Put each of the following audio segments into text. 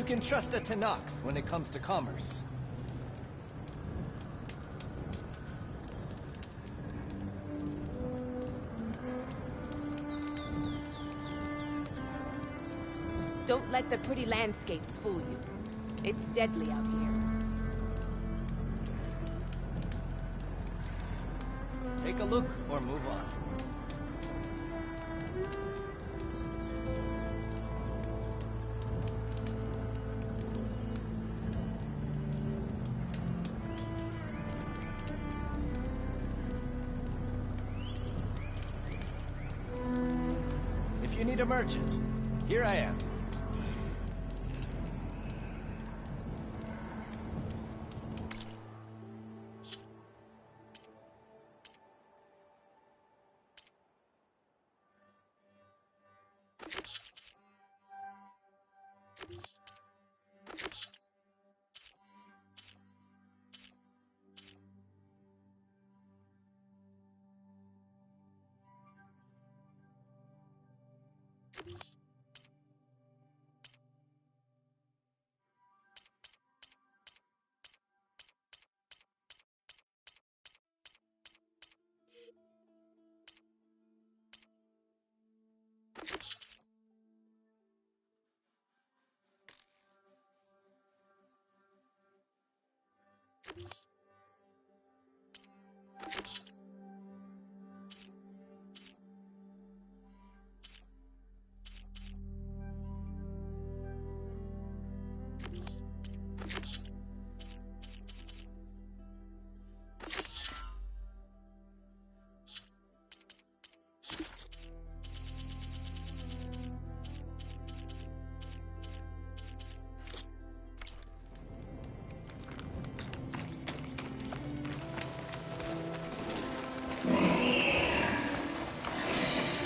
You can trust a Tanakh when it comes to commerce. Don't let the pretty landscapes fool you. It's deadly out here. Take a look or move on. If you need a merchant, here I am.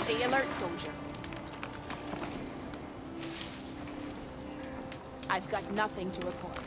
Stay alert, soldier. I've got nothing to report.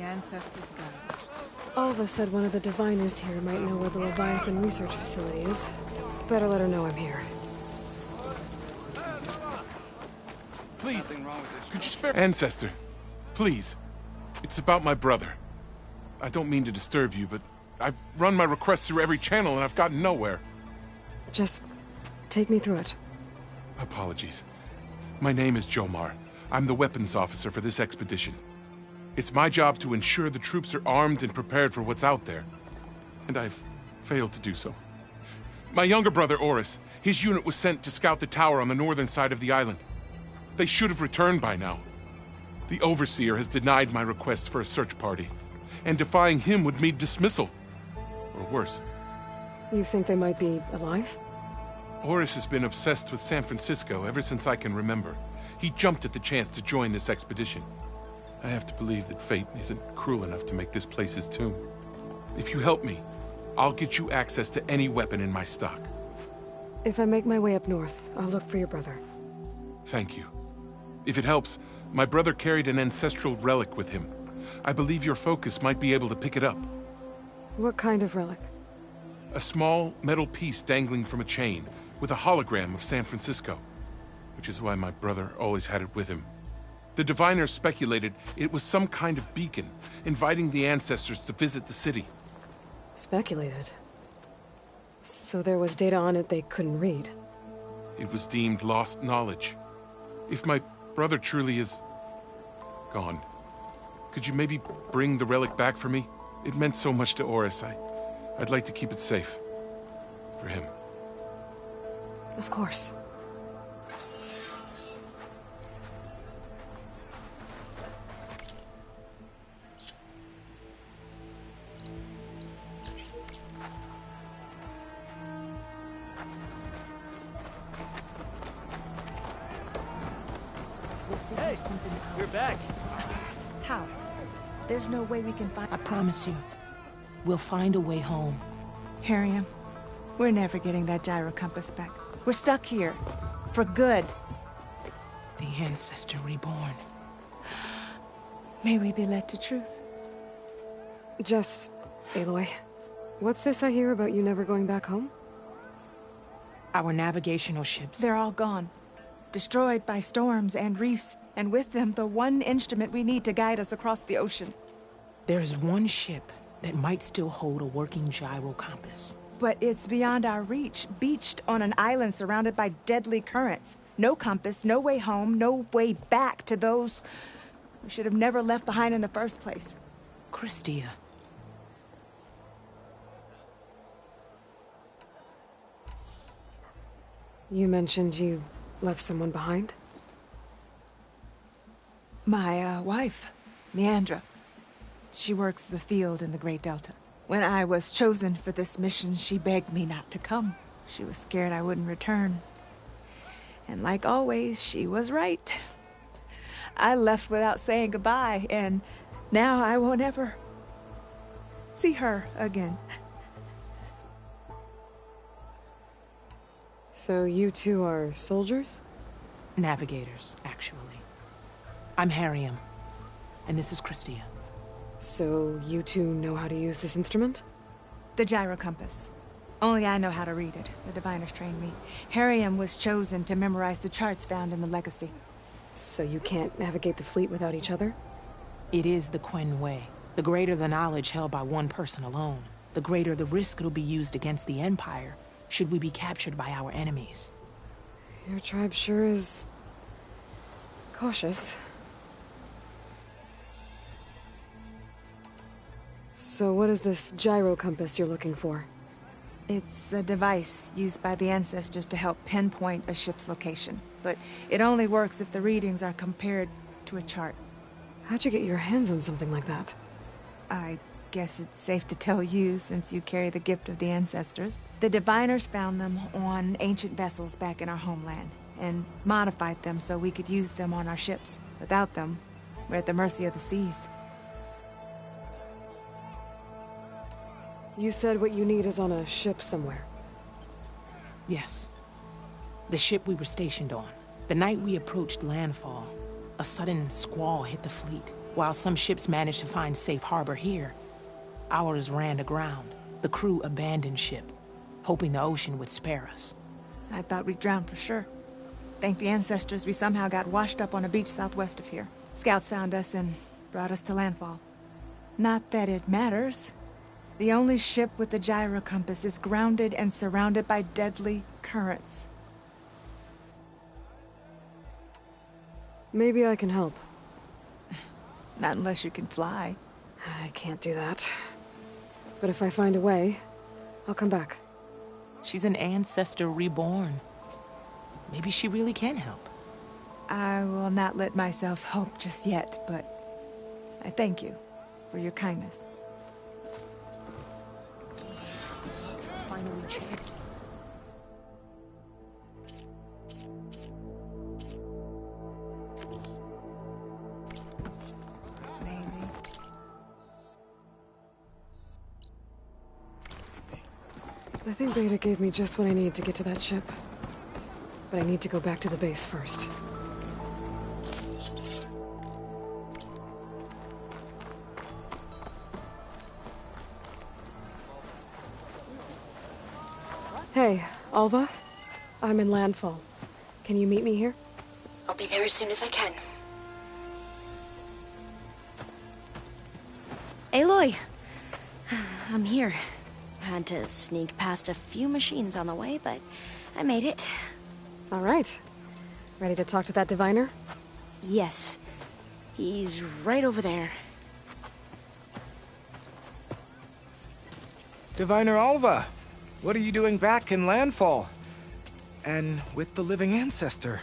Ancestors guide. Alva said one of the diviners here might know where the Leviathan research facility is. Better let her know I'm here. Please, could you spare... Ancestor, please. It's about my brother. I don't mean to disturb you, but I've run my requests through every channel and I've gotten nowhere. Just take me through it. Apologies. My name is Jomar. I'm the weapons officer for this expedition. It's my job to ensure the troops are armed and prepared for what's out there. And I've failed to do so. My younger brother, Oris, his unit was sent to scout the tower on the northern side of the island. They should have returned by now. The Overseer has denied my request for a search party, and defying him would mean dismissal. Or worse. You think they might be alive? Oris has been obsessed with San Francisco ever since I can remember. He jumped at the chance to join this expedition. I have to believe that fate isn't cruel enough to make this place his tomb. If you help me, I'll get you access to any weapon in my stock. If I make my way up north, I'll look for your brother. Thank you. If it helps, my brother carried an ancestral relic with him. I believe your focus might be able to pick it up. What kind of relic? A small metal piece dangling from a chain, with a hologram of San Francisco. Which is why my brother always had it with him. The diviners speculated it was some kind of beacon, inviting the ancestors to visit the city. Speculated? So there was data on it they couldn't read? It was deemed lost knowledge. If my brother truly is... gone, could you maybe bring the relic back for me? It meant so much to Oris. I'd like to keep it safe. For him. Of course. Hey, you're back. How? There's no way we can find... I promise you, we'll find a way home. Harriam, we're never getting that gyro compass back. We're stuck here. For good. The Ancestor reborn. May we be led to truth. Just... Aloy, what's this I hear about you never going back home? Our navigational ships. They're all gone. Destroyed by storms and reefs, and with them the one instrument we need to guide us across the ocean. There is one ship that might still hold a working gyro compass. But it's beyond our reach, beached on an island surrounded by deadly currents. No compass, no way home, no way back to those we should have never left behind in the first place. Christia. You mentioned you left someone behind? My, wife, Leandra. She works the field in the Great Delta. When I was chosen for this mission, she begged me not to come. She was scared I wouldn't return. And like always, she was right. I left without saying goodbye, and now I won't ever see her again. So you two are soldiers? Navigators, actually. I'm Harriam, and this is Christia. So you two know how to use this instrument? The gyro compass. Only I know how to read it. The diviners trained me. Harriam was chosen to memorize the charts found in the Legacy. So you can't navigate the fleet without each other? It is the Quen way. The greater the knowledge held by one person alone, the greater the risk it'll be used against the Empire, should we be captured by our enemies. Your tribe sure is... cautious. So what is this gyro compass you're looking for? It's a device used by the ancestors to help pinpoint a ship's location. But it only works if the readings are compared to a chart. How'd you get your hands on something like that? I guess it's safe to tell you, since you carry the gift of the ancestors. The diviners found them on ancient vessels back in our homeland, and modified them so we could use them on our ships. Without them, we're at the mercy of the seas. You said what you need is on a ship somewhere. Yes. The ship we were stationed on. The night we approached landfall, a sudden squall hit the fleet. While some ships managed to find safe harbor here, ours ran aground. The crew abandoned ship, hoping the ocean would spare us. I thought we'd drown for sure. Thank the ancestors we somehow got washed up on a beach southwest of here. Scouts found us and brought us to landfall. Not that it matters. The only ship with the gyro compass is grounded and surrounded by deadly currents. Maybe I can help. Not unless you can fly. I can't do that. But if I find a way, I'll come back. She's an ancestor reborn. Maybe she really can help. I will not let myself hope just yet, but I thank you for your kindness. It's finally changed. I think Beta gave me just what I need to get to that ship. But I need to go back to the base first. Hey, Alva? I'm in landfall. Can you meet me here? I'll be there as soon as I can. Aloy! I'm here. Had to sneak past a few machines on the way, but I made it. All right. Ready to talk to that diviner? Yes. He's right over there. Diviner Alva, what are you doing back in landfall? And with the living ancestor?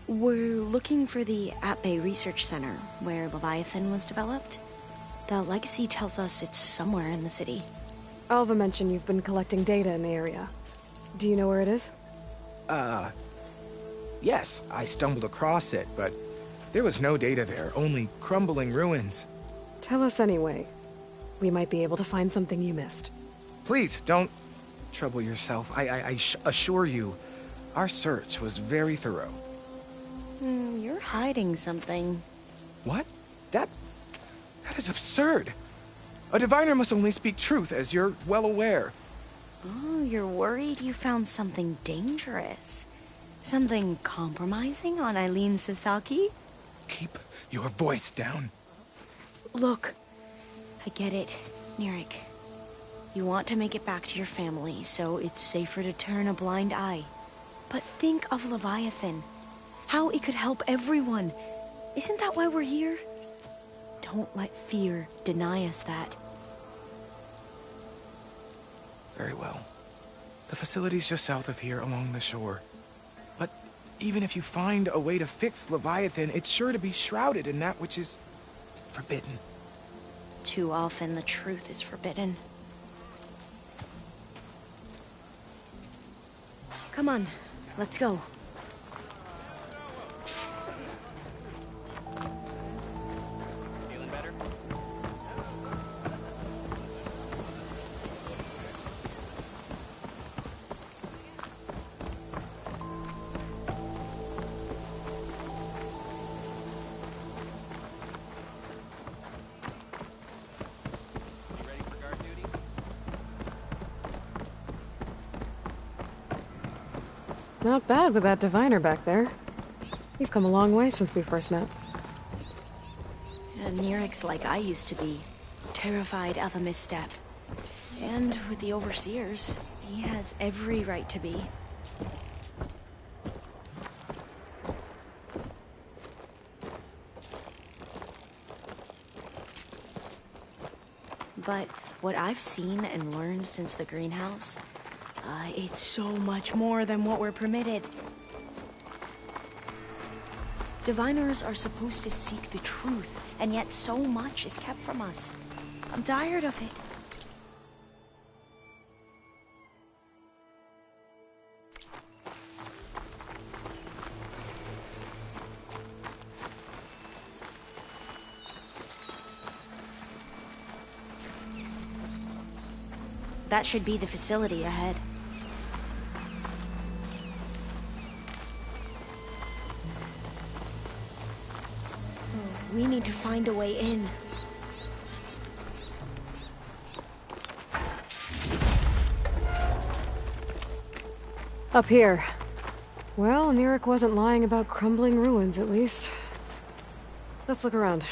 We're looking for the At-Bay Research Center, where Leviathan was developed. The legacy tells us it's somewhere in the city. Alva mentioned you've been collecting data in the area. Do you know where it is? Yes, I stumbled across it, but there was no data there, only crumbling ruins. Tell us anyway. We might be able to find something you missed. Please, don't trouble yourself. I assure you, our search was very thorough. You're hiding something. What? That is absurd. A diviner must only speak truth, as you're well aware. Oh, you're worried you found something dangerous. Something compromising on Eileen Sasaki? Keep your voice down. Look, I get it, Nirik. You want to make it back to your family, so it's safer to turn a blind eye. But think of Leviathan. How it could help everyone. Isn't that why we're here? Don't let fear deny us that. Very well. The facility's just south of here, along the shore. But even if you find a way to fix Leviathan, it's sure to be shrouded in that which is forbidden. Too often the truth is forbidden. Come on, let's go. Feeling better? Ready for guard duty? Not bad with that diviner back there. You've come a long way since we first met. And Nirik's like I used to be, terrified of a misstep. And with the overseers, he has every right to be. But what I've seen and learned since the greenhouse, it's so much more than what we're permitted. Diviners are supposed to seek the truth, and yet so much is kept from us. I'm tired of it. That should be the facility ahead. We need to find a way in. Up here. Well, Nirik wasn't lying about crumbling ruins, at least. Let's look around.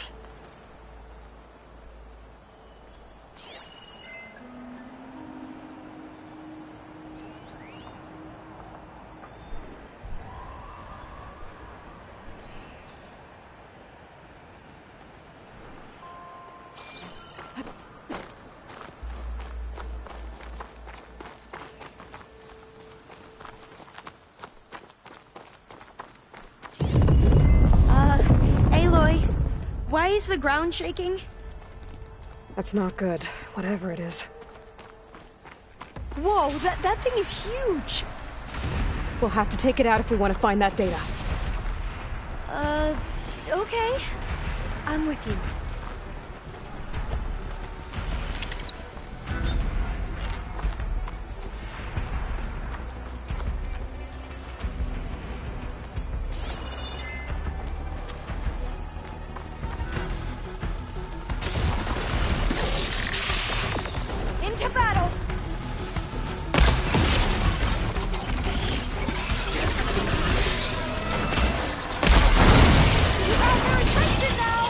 Why is the ground shaking? That's not good, whatever it is. Whoa, that thing is huge! We'll have to take it out if we want to find that data. Okay. I'm with you. Into battle! You have her attention now!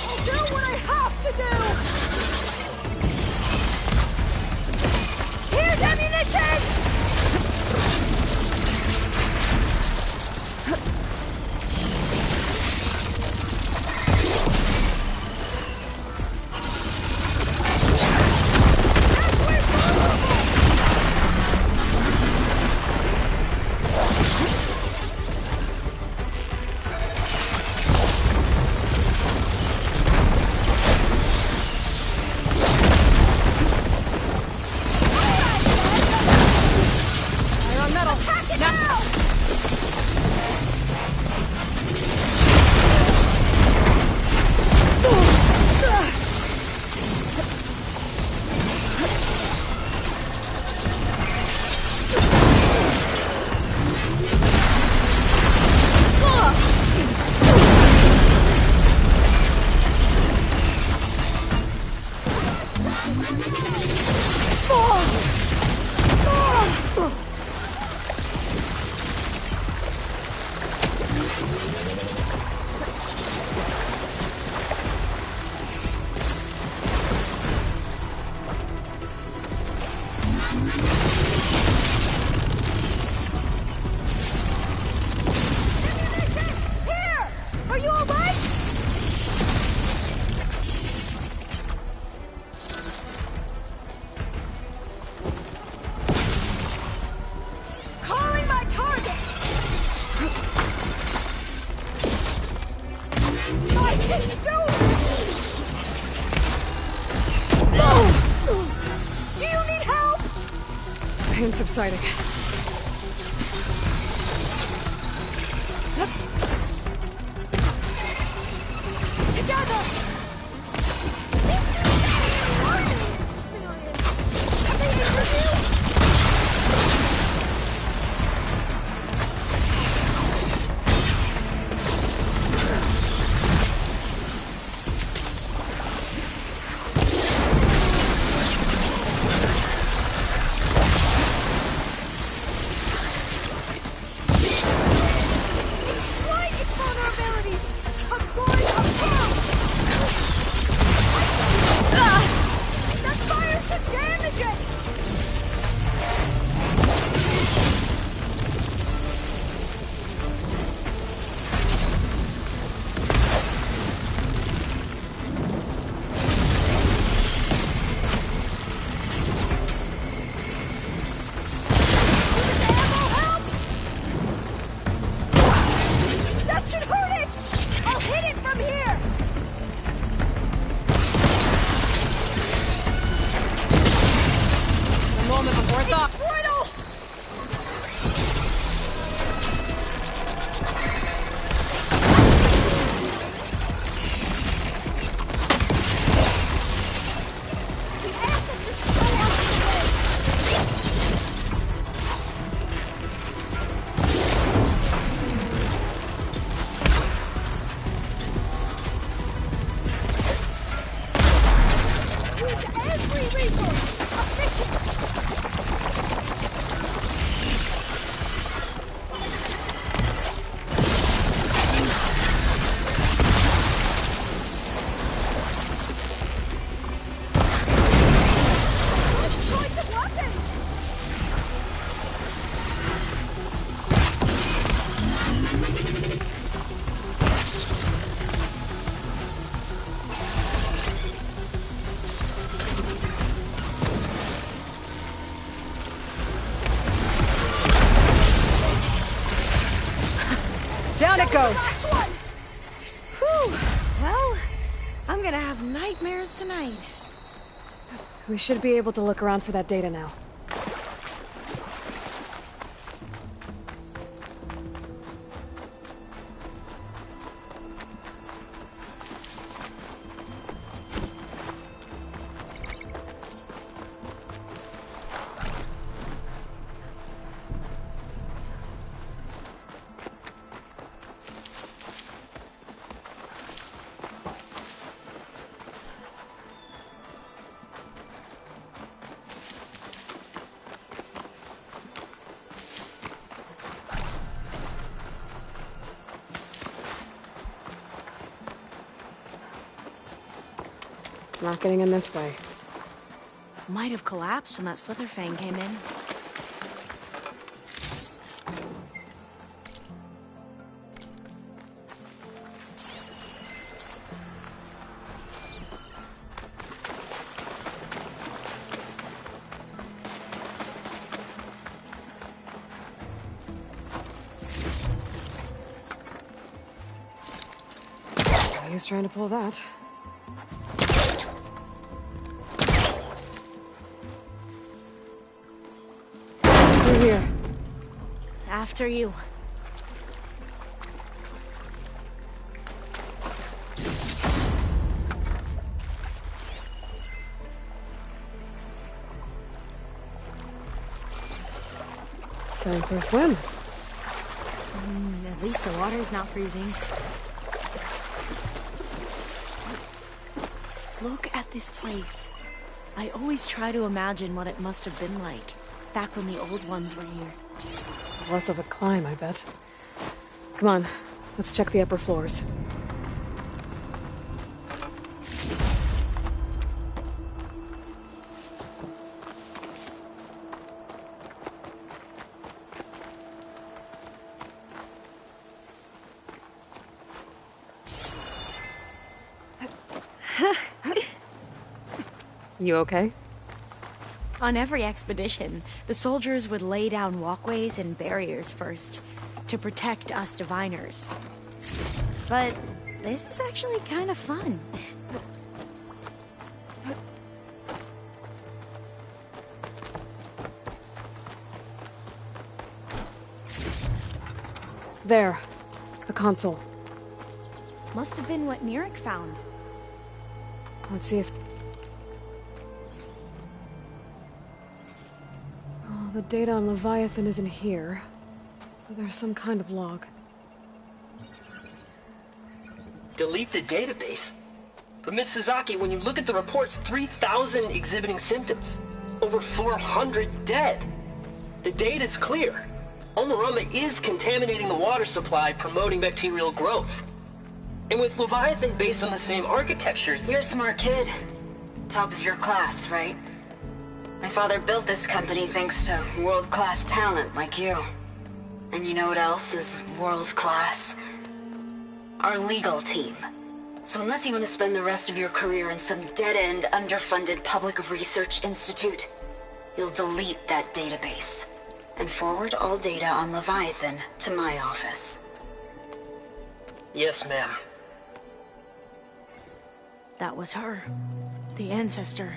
I'll do what I have to do! Here's ammunition! As we're and subsiding. Down it goes! Whew. Well, I'm gonna have nightmares tonight. We should be able to look around for that data now. Not getting in this way. Might have collapsed when that Slitherfang came in. He's trying to pull that. Here. After you. Time for a swim. At least the water's not freezing. Look at this place. I always try to imagine what it must have been like. Back when the old ones were here. It's less of a climb, I bet. Come on, let's check the upper floors. You okay? On every expedition, the soldiers would lay down walkways and barriers first, to protect us diviners. But this is actually kind of fun. There. A console. Must have been what Neric found. Let's see if... Oh, the data on Leviathan isn't here. But there's some kind of log. Delete the database? But Miss Sasaki, when you look at the reports, 3,000 exhibiting symptoms. Over 400 dead. The data's clear. Omarama is contaminating the water supply, promoting bacterial growth. And with Leviathan based on the same architecture... You're a smart kid. Top of your class, right? My father built this company thanks to world-class talent like you. And you know what else is world-class? Our legal team. So unless you want to spend the rest of your career in some dead-end, underfunded public research institute, you'll delete that database and forward all data on Leviathan to my office. Yes, ma'am. That was her. The ancestor.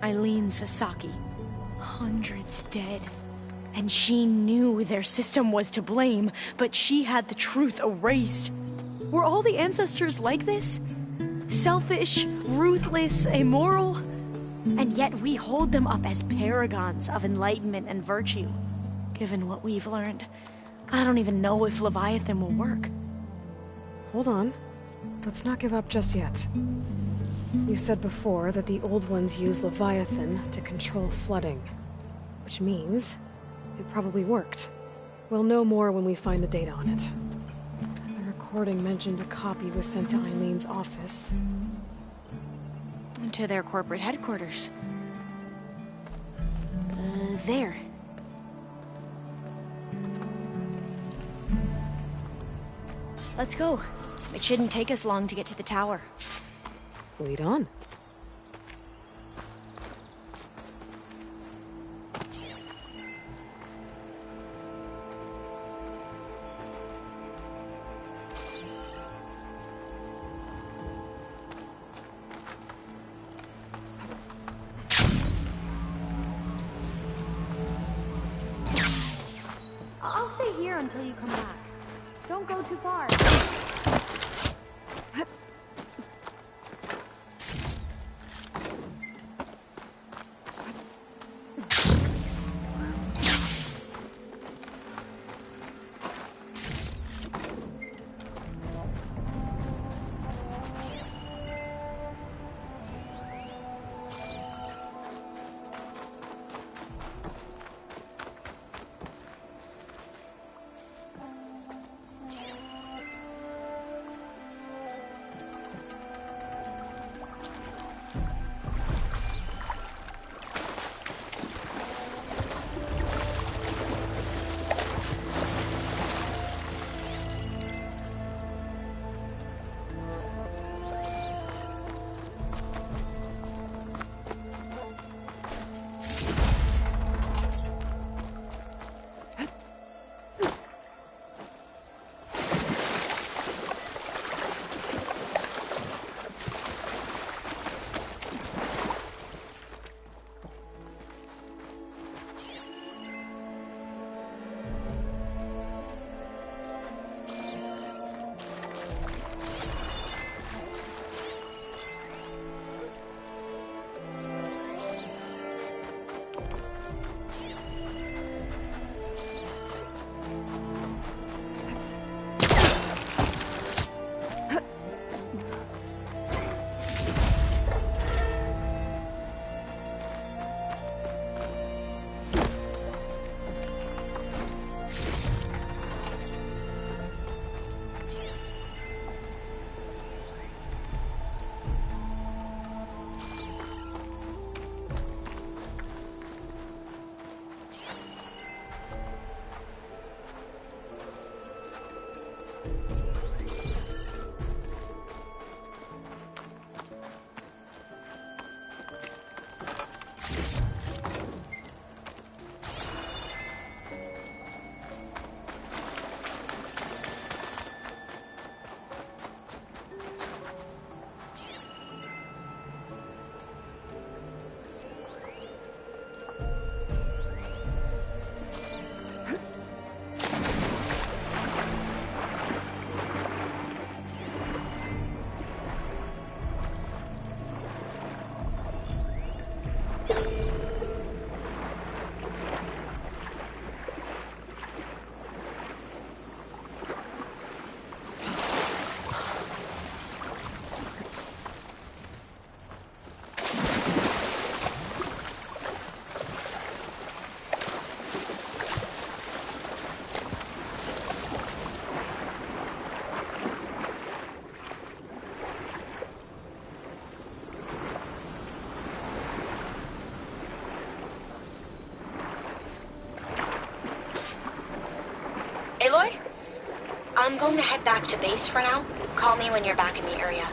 Eileen Sasaki. Hundreds dead. And she knew their system was to blame, but she had the truth erased. Were all the ancestors like this? Selfish, ruthless, immoral? And yet we hold them up as paragons of enlightenment and virtue. Given what we've learned, I don't even know if Leviathan will work. Hold on. Let's not give up just yet. You said before that the old ones use Leviathan to control flooding. Which means it probably worked. We'll know more when we find the data on it. The recording mentioned a copy was sent to Eileen's office. To their corporate headquarters. There. Let's go. It shouldn't take us long to get to the tower. Lead on. I'll stay here until you come back. Don't go too far. I'm going to head back to base for now. Call me when you're back in the area.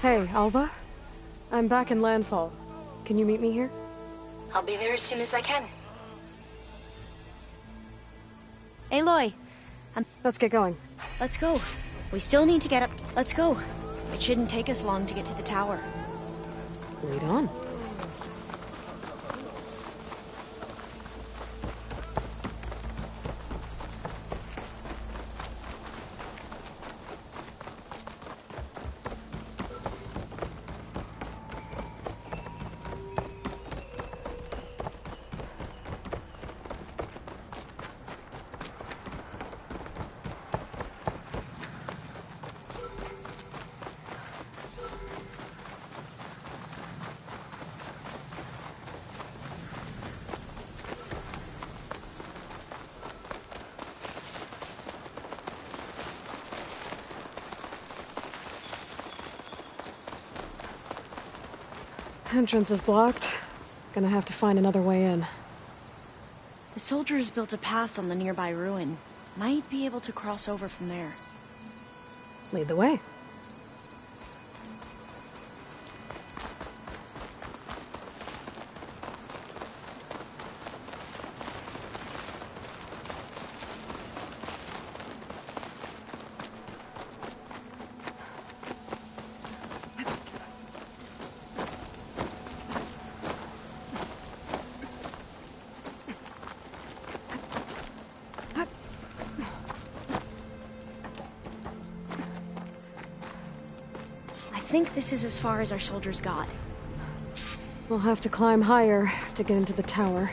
Hey, Alva? I'm back in Landfall. Can you meet me here? I'll be there as soon as I can. Aloy, Let's get going. let's go. We still need to get up. Let's go. It shouldn't take us long to get to the tower. Lead on. Entrance is blocked. Gonna have to find another way in. The soldiers built a path on the nearby ruin. Might be able to cross over from there. Lead the way. I think this is as far as our soldiers got. We'll have to climb higher to get into the tower.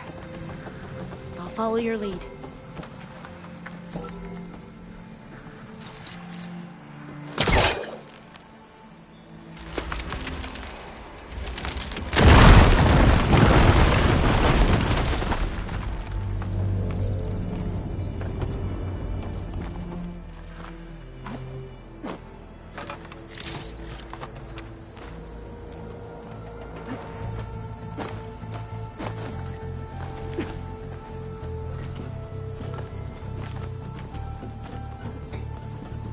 I'll I'll follow your lead.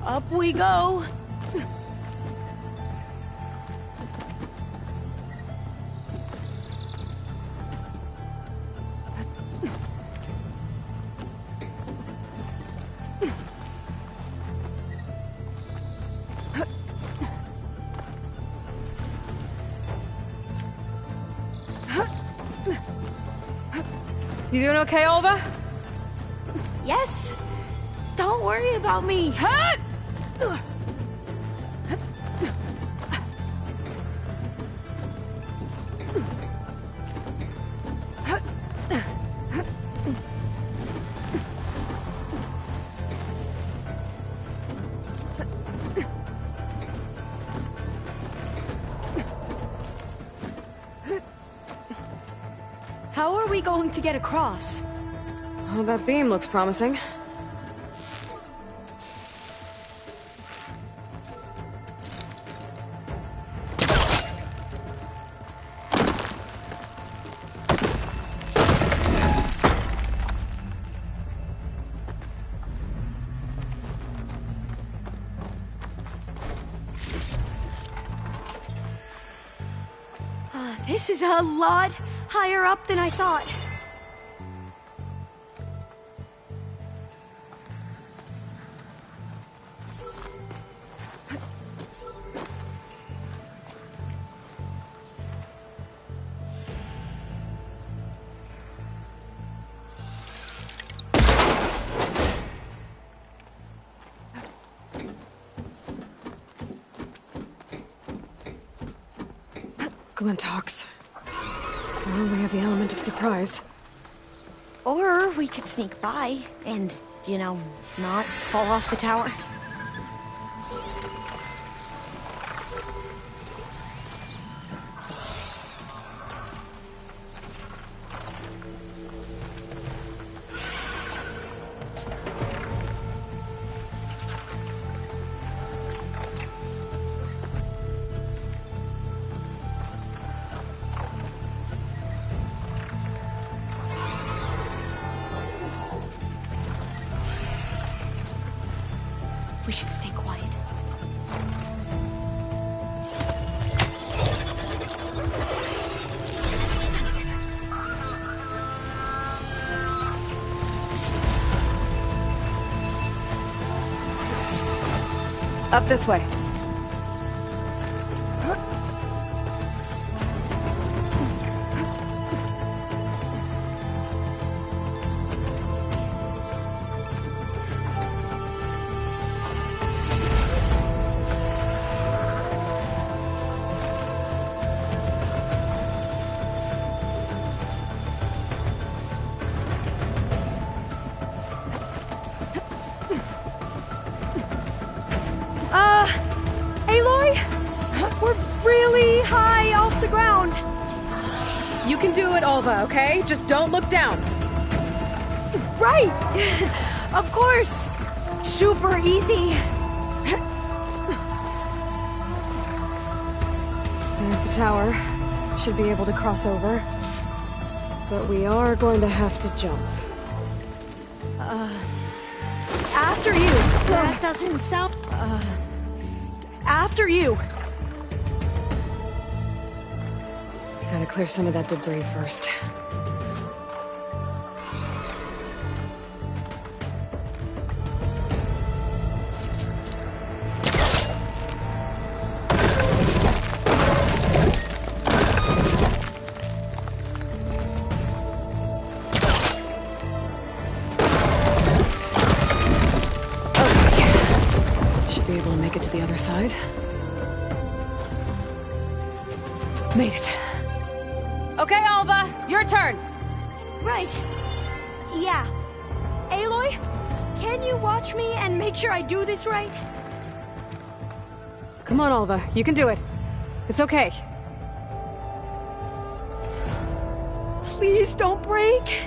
Up we go! You doing okay, Olva? Yes! Don't worry about me! Hut! How are we going to get across? Oh, that beam looks promising. This is a lot higher up than I thought. Glintox. Well, we have the element of surprise. Or we could sneak by and, you know, not fall off the tower. We should stay quiet. Up this way. Really high off the ground. You can do it, Olva, okay? Just don't look down. Right! Of course! Super easy. There's the tower. Should be able to cross over. But we are going to have to jump. After you. That doesn't sound... After you. Gotta clear some of that debris first. Okay. Should be able to make it to the other side. Made it. Okay, Alva, your turn. Right. Yeah. Aloy, can you watch me and make sure I do this right? Come on, Alva. You can do it. It's okay. Please don't break.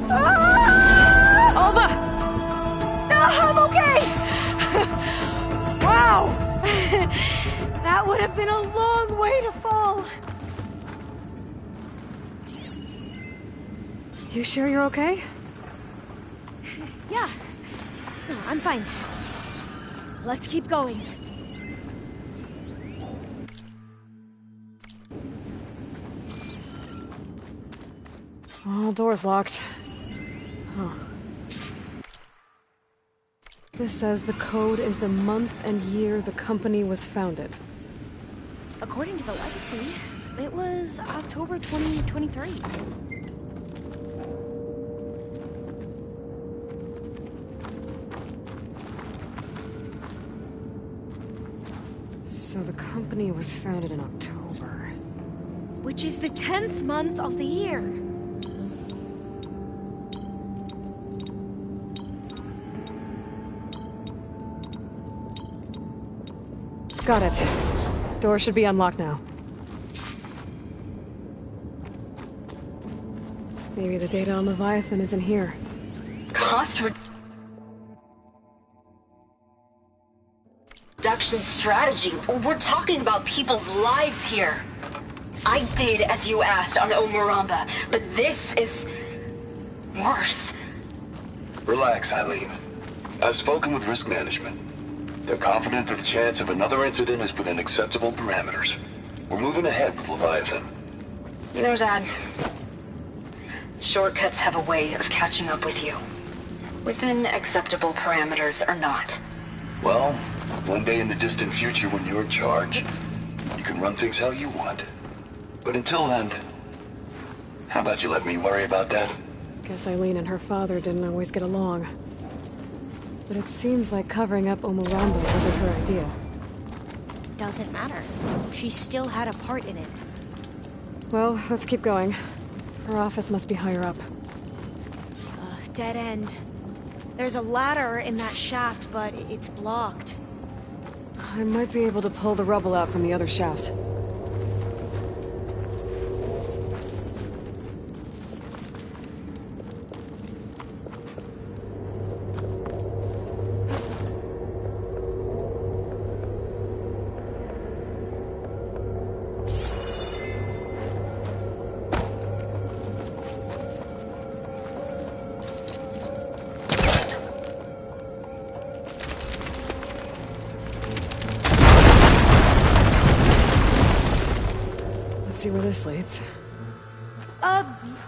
Alva! I'm okay! Wow! That would have been a long way to fall. You sure you're okay? Yeah. No, I'm fine. Let's keep going. All doors locked. Huh. This says the code is the month and year the company was founded. According to the legacy, it was October 2023. So the company was founded in October. Which is the 10th month of the year. Got it. Door should be unlocked now. Maybe the data on Leviathan is in here. Cost reduction strategy. We're talking about people's lives here. I did as you asked on Omuramba, but this is worse. Relax, Eileen. I've spoken with risk management. They're confident that the chance of another incident is within acceptable parameters. We're moving ahead with Leviathan. You know, Dad, shortcuts have a way of catching up with you. Within acceptable parameters or not. Well, one day in the distant future when you're in charge, you can run things how you want. But until then, how about you let me worry about that? Guess Eileen and her father didn't always get along. But it seems like covering up Omuramba wasn't her idea. Doesn't matter. She still had a part in it. Well, let's keep going. Her office must be higher up. Dead end. There's a ladder in that shaft, but it's blocked. I might be able to pull the rubble out from the other shaft. See where this leads.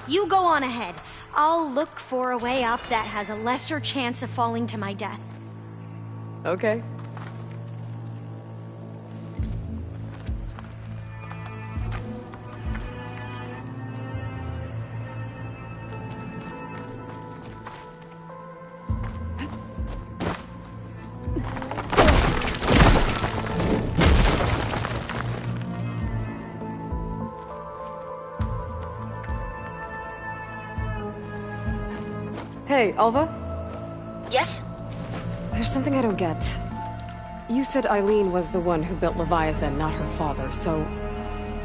You go on ahead. I'll look for a way up that has a lesser chance of falling to my death. Okay. Hey, Alva? Yes? There's something I don't get. You said Eileen was the one who built Leviathan, not her father, so...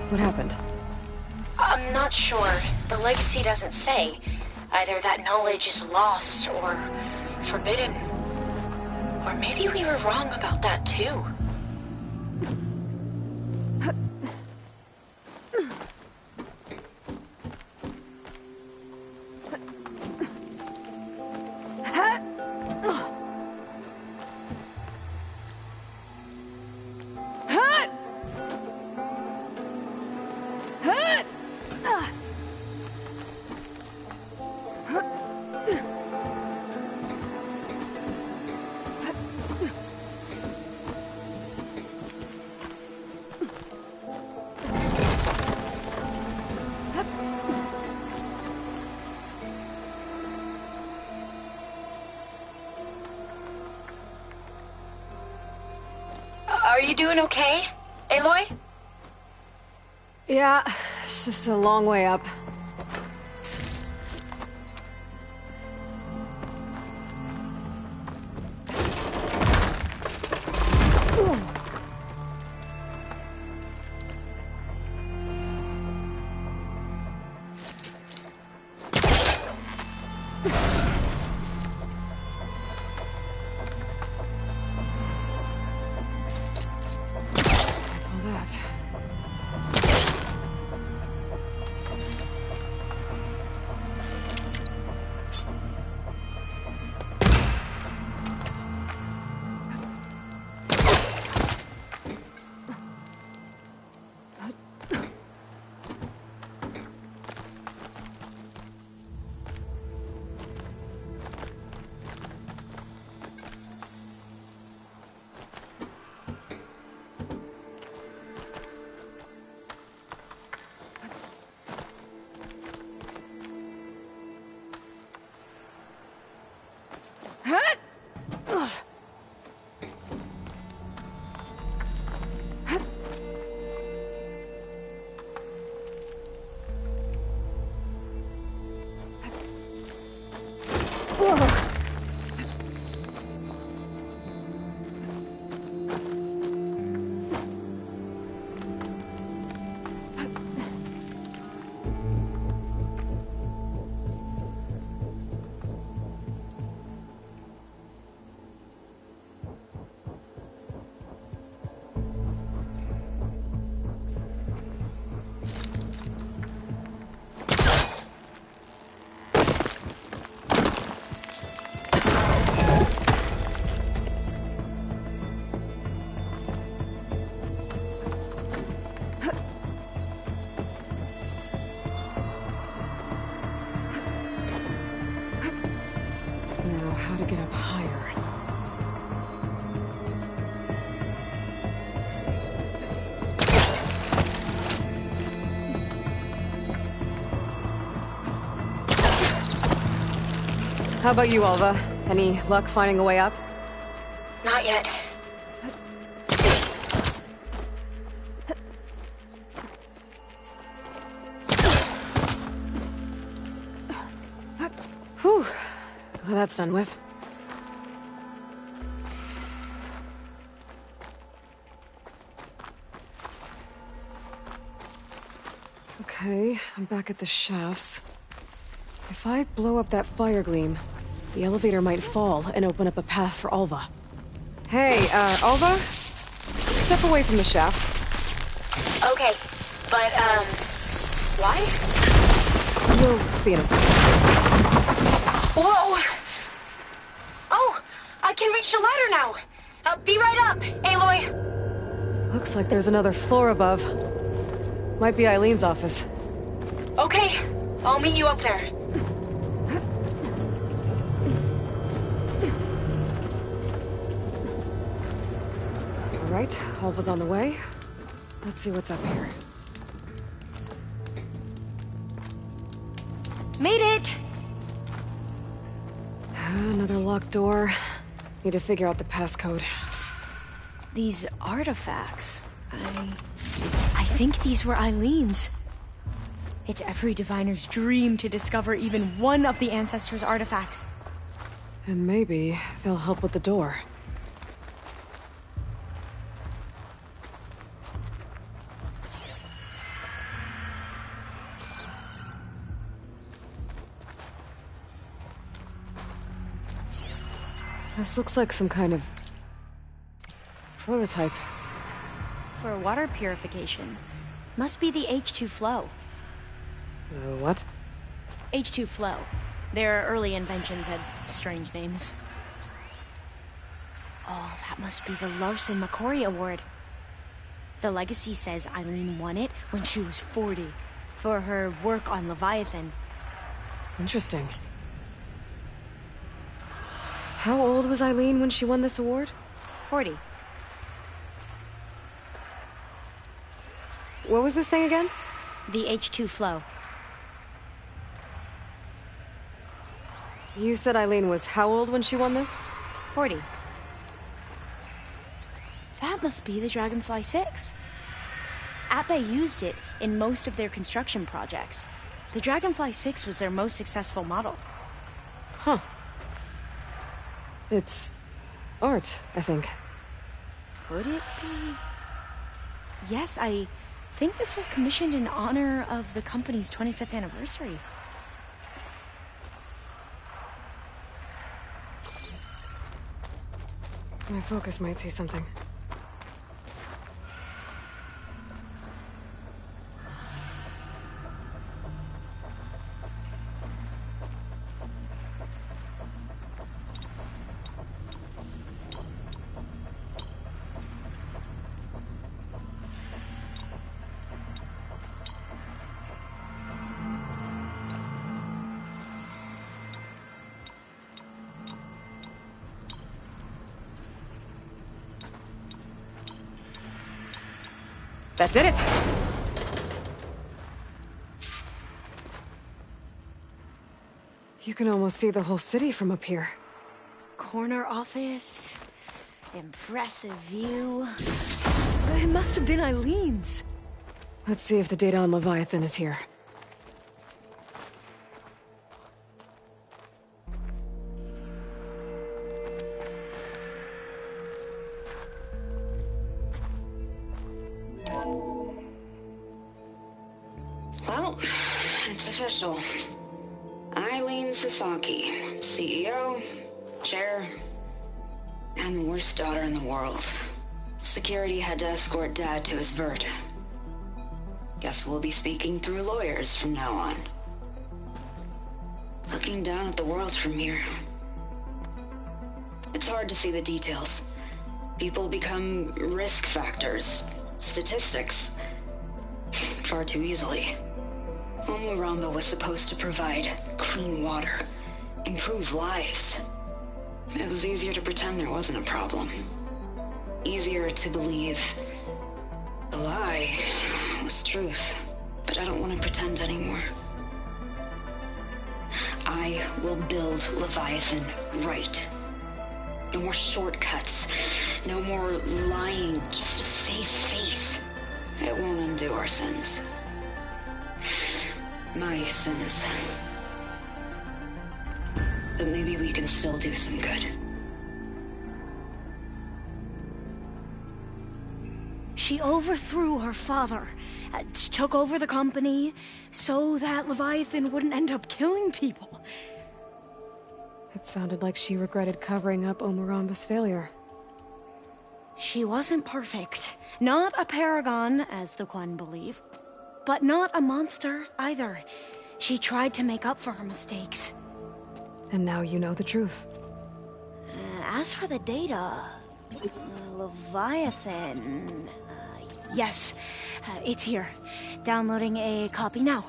what happened? I'm not sure. The legacy doesn't say. Either that knowledge is lost, or forbidden. Or maybe we were wrong about that too. Are you doing okay, Aloy? Yeah, it's just a long way up. How to get up higher. How about you, Alva? Any luck finding a way up? Not yet. Whew. Well, that's done with. Okay, I'm back at the shafts. If I blow up that fire gleam, the elevator might fall and open up a path for Alva. Hey, Alva? Step away from the shaft. Okay, but, why? You'll see in a second. Whoa! Oh, I can reach the ladder now! Be right up, Aloy! Looks like there's another floor above. Might be Eileen's office. Okay, I'll meet you up there. All right, Alva's on the way. Let's see what's up here. Made it! Another locked door. Need to figure out the passcode. These artifacts, I think these were Eileen's. It's every diviner's dream to discover even one of the ancestors' artifacts. And maybe they'll help with the door. This looks like some kind of prototype. For water purification. Must be the H2 flow. What? H2 flow. Their early inventions had strange names. Oh, that must be the Larson McCory Award. The legacy says Eileen won it when she was 40 for her work on Leviathan. Interesting. How old was Eileen when she won this award? 40. What was this thing again? The H2 flow. You said Eileen was how old when she won this? 40. That must be the Dragonfly 6. Ape used it in most of their construction projects. The Dragonfly 6 was their most successful model. Huh. It's art, I think. Could it be? Yes, I think this was commissioned in honor of the company's 25th anniversary. My focus might see something. That did it! You can almost see the whole city from up here. Corner office. Impressive view. It must have been Eileen's. Let's see if the data on Leviathan is here. Well, it's official. Eileen Sasaki, CEO, chair, and the worst daughter in the world. Security had to escort Dad to his vert. Guess we'll be speaking through lawyers from now on. Looking down at the world from here. It's hard to see the details. People become risk factors, statistics, far too easily. Omuramba was supposed to provide clean water, improve lives. It was easier to pretend there wasn't a problem. Easier to believe the lie was truth. But I don't want to pretend anymore. I will build Leviathan right. No more shortcuts. No more lying just to save face. It won't undo our sins. My sins. But maybe we can still do some good. She overthrew her father, took over the company, so that Leviathan wouldn't end up killing people. It sounded like she regretted covering up Omuramba's failure. She wasn't perfect. Not a paragon, as the Quan believe. But not a monster, either. She tried to make up for her mistakes. And now you know the truth. As for the data... Leviathan... yes, it's here. Downloading a copy now.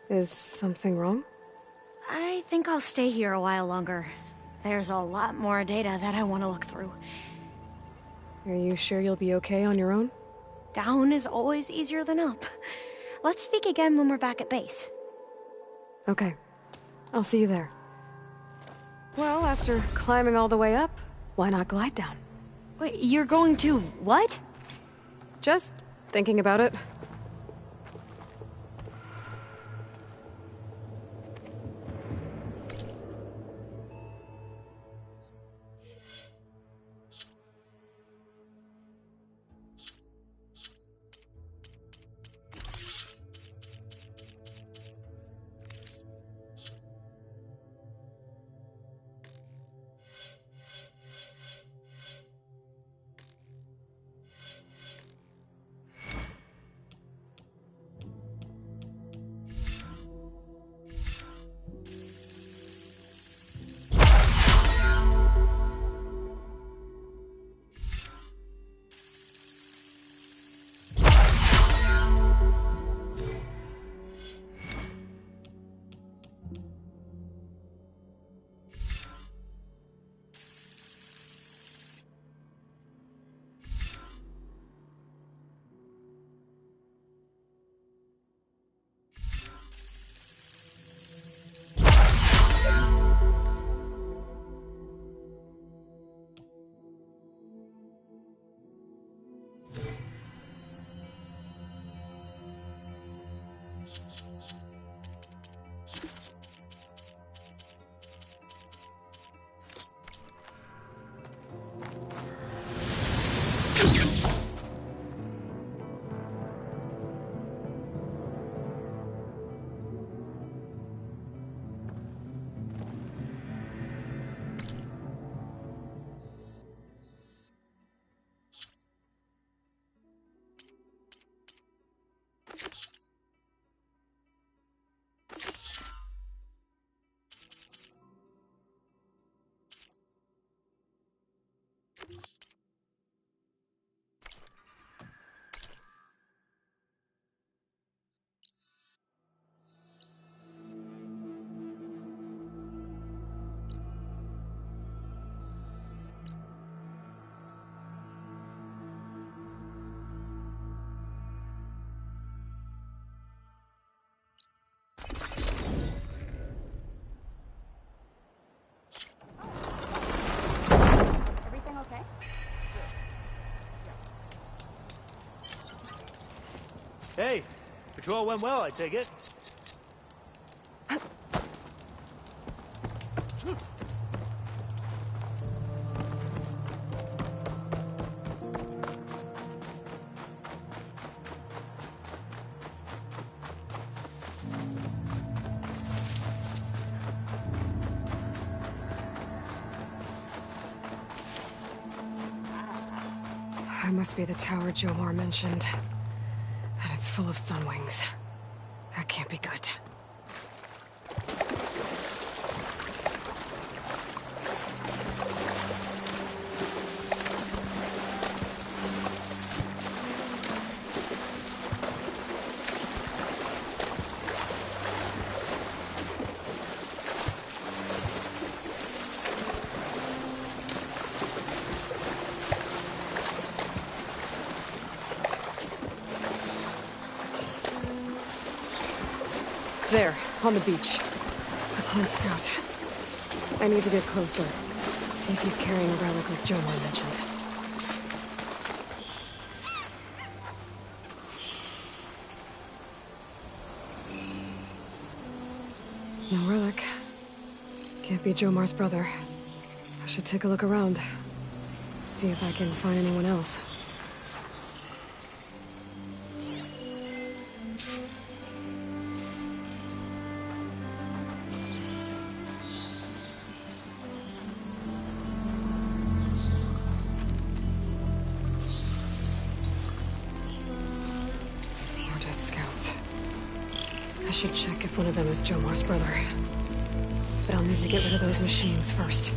Is something wrong? I think I'll stay here a while longer. There's a lot more data that I want to look through. Are you sure you'll be okay on your own? Down is always easier than up. Let's speak again when we're back at base. Okay. I'll see you there. Well, after climbing all the way up, why not glide down? Wait, you're going to what? Just thinking about it. Everything okay? Hey, patrol went well, I take it. That must be the tower Jomar mentioned. And it's full of sunwings. That can't be good. There, on the beach. A Clint scout. I need to get closer. See if he's carrying a relic like Jomar mentioned. No relic. Can't be Jomar's brother. I should take a look around. See if I can find anyone else. I should check if one of them is Jomar's brother. But I'll need to get rid of those machines first.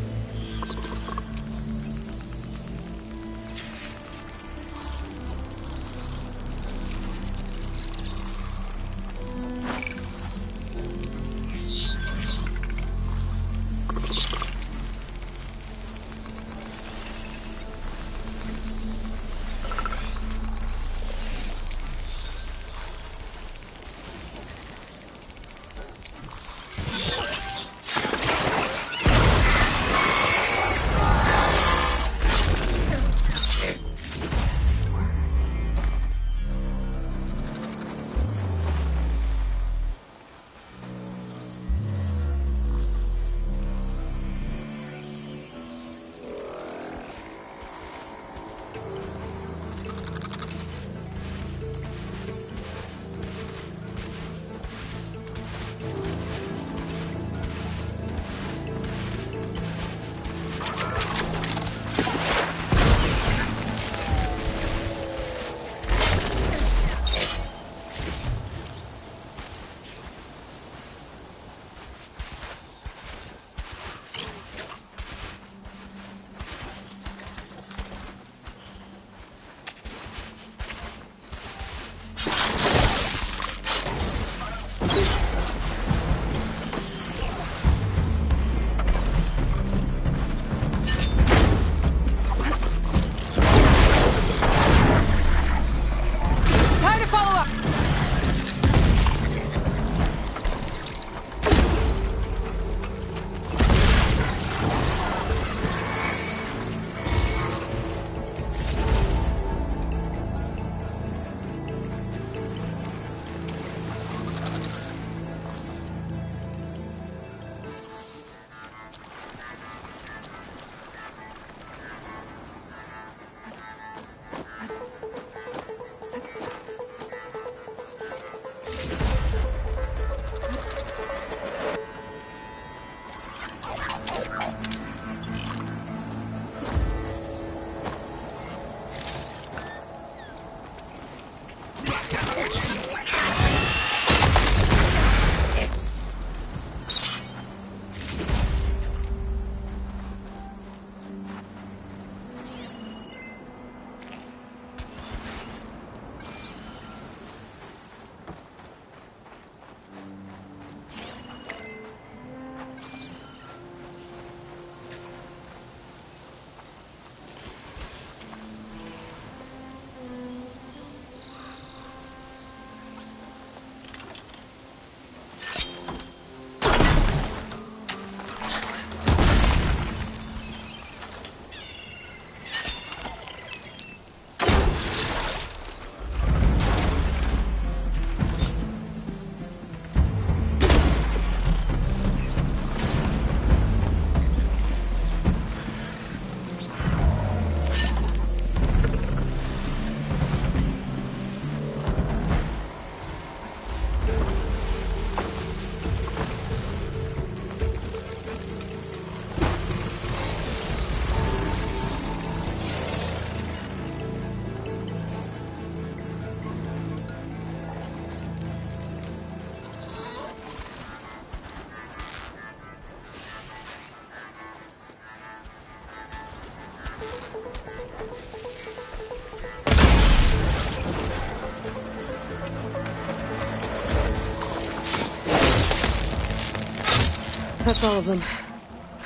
That's all of them.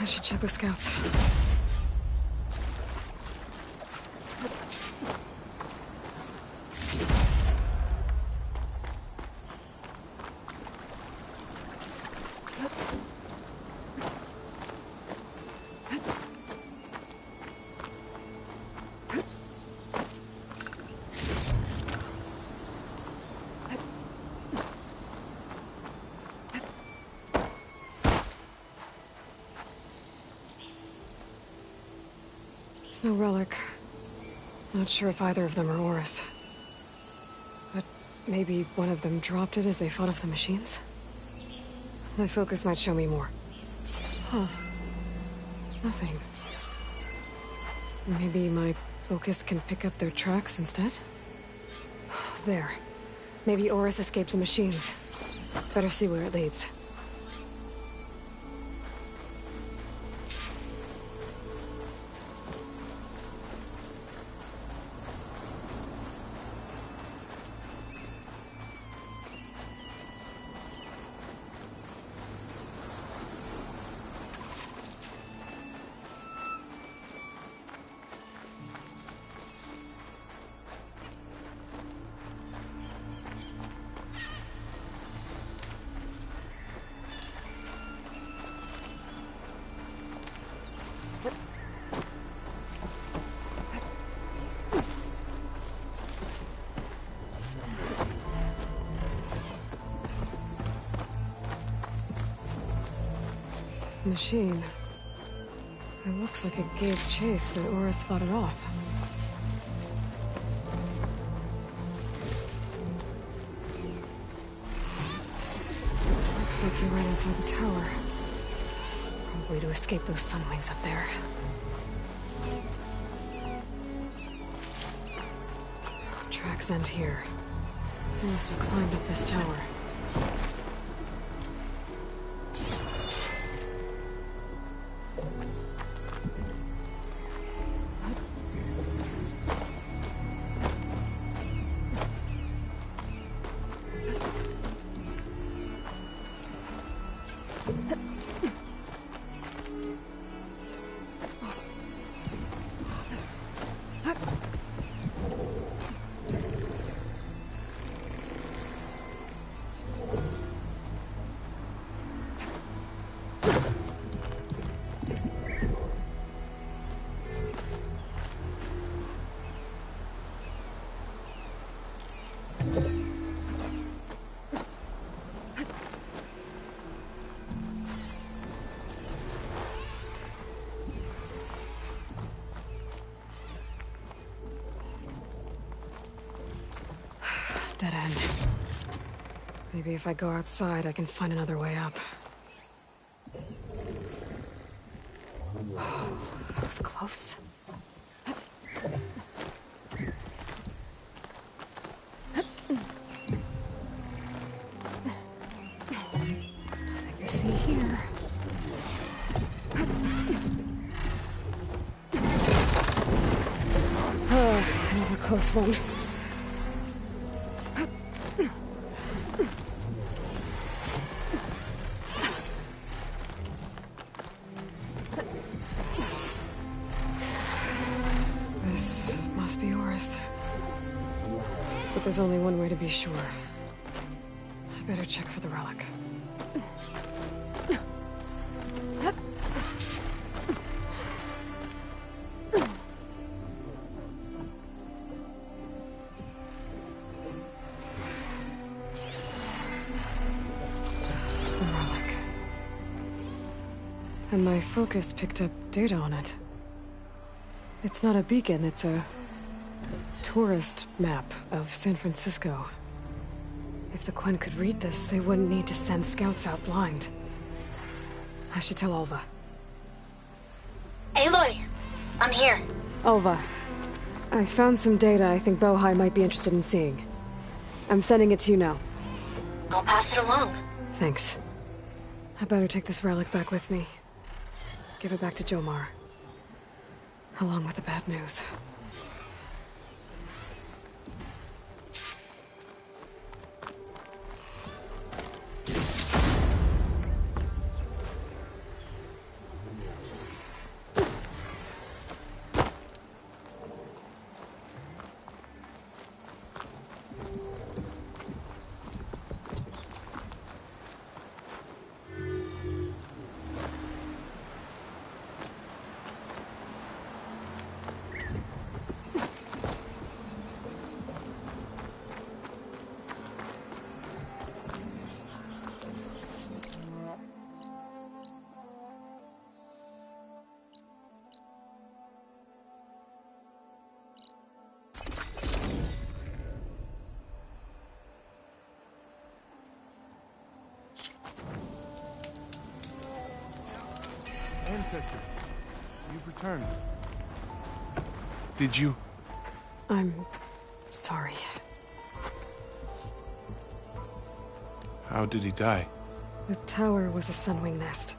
I should check the scouts. There's no relic. Not sure if either of them are Oris. But maybe one of them dropped it as they fought off the machines? My focus might show me more. Huh. Nothing. Maybe my focus can pick up their tracks instead? There. Maybe Oris escaped the machines. Better see where it leads. Machine. It looks like it gave chase, but Oris fought it off. Looks like he ran inside the tower. Probably to escape those sunwings up there. Tracks end here. He must have climbed up this tower. Dead end. Maybe if I go outside, I can find another way up. Oh, that was close. Nothing to see here. Oh, another close one. But there's only one way to be sure. I better check for the relic. The relic. And my focus picked up data on it. It's not a beacon, it's a tourist map of San Francisco. If the Quen could read this, they wouldn't need to send scouts out blind. I should tell Alva. Aloy! I'm here. Alva, I found some data I think Bohai might be interested in seeing. I'm sending it to you now. I'll pass it along. Thanks. I better take this relic back with me. Give it back to Jomar. along with the bad news. Ancestor, you've returned. Did you? I'm sorry. How did he die? The tower was a sunwing nest.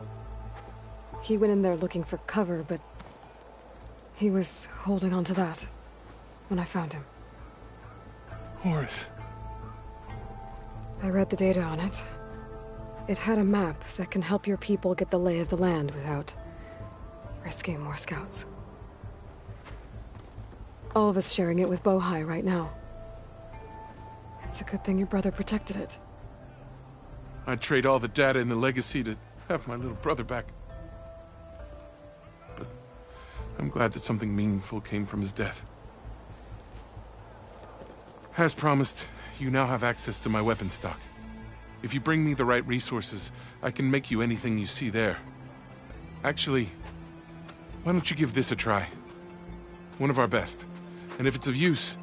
He went in there looking for cover, but he was holding on to that when I found him. Horace. I read the data on it. It had a map that can help your people get the lay of the land without risking more scouts. All of us sharing it with Bohai right now. It's a good thing your brother protected it. I'd trade all the data and the legacy to have my little brother back. But I'm glad that something meaningful came from his death. As promised, you now have access to my weapon stock. If you bring me the right resources, I can make you anything you see there. Actually, why don't you give this a try? One of our best. And if it's of use,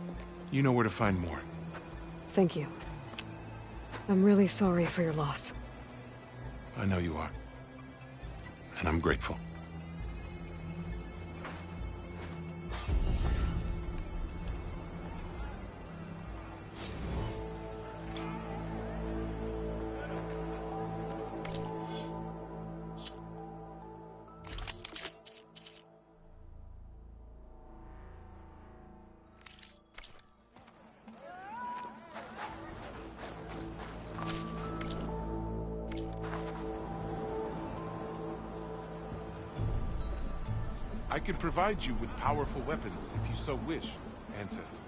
you know where to find more. Thank you. I'm really sorry for your loss. I know you are. And I'm grateful. I can provide you with powerful weapons if you so wish, Ancestor.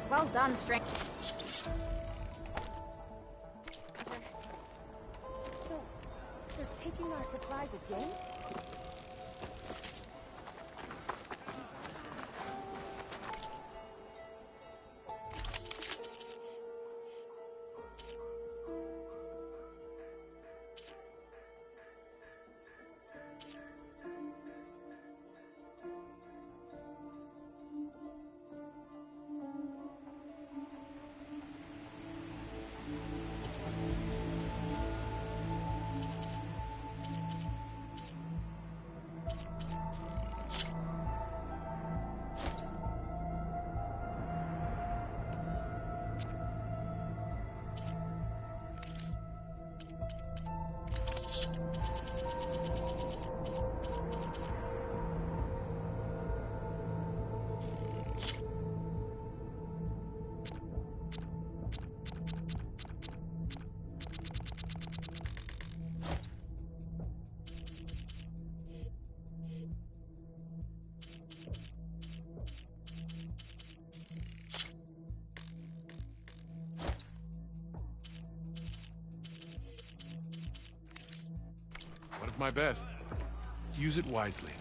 Well done, String. So, they're taking our supplies again? my best. Use it wisely.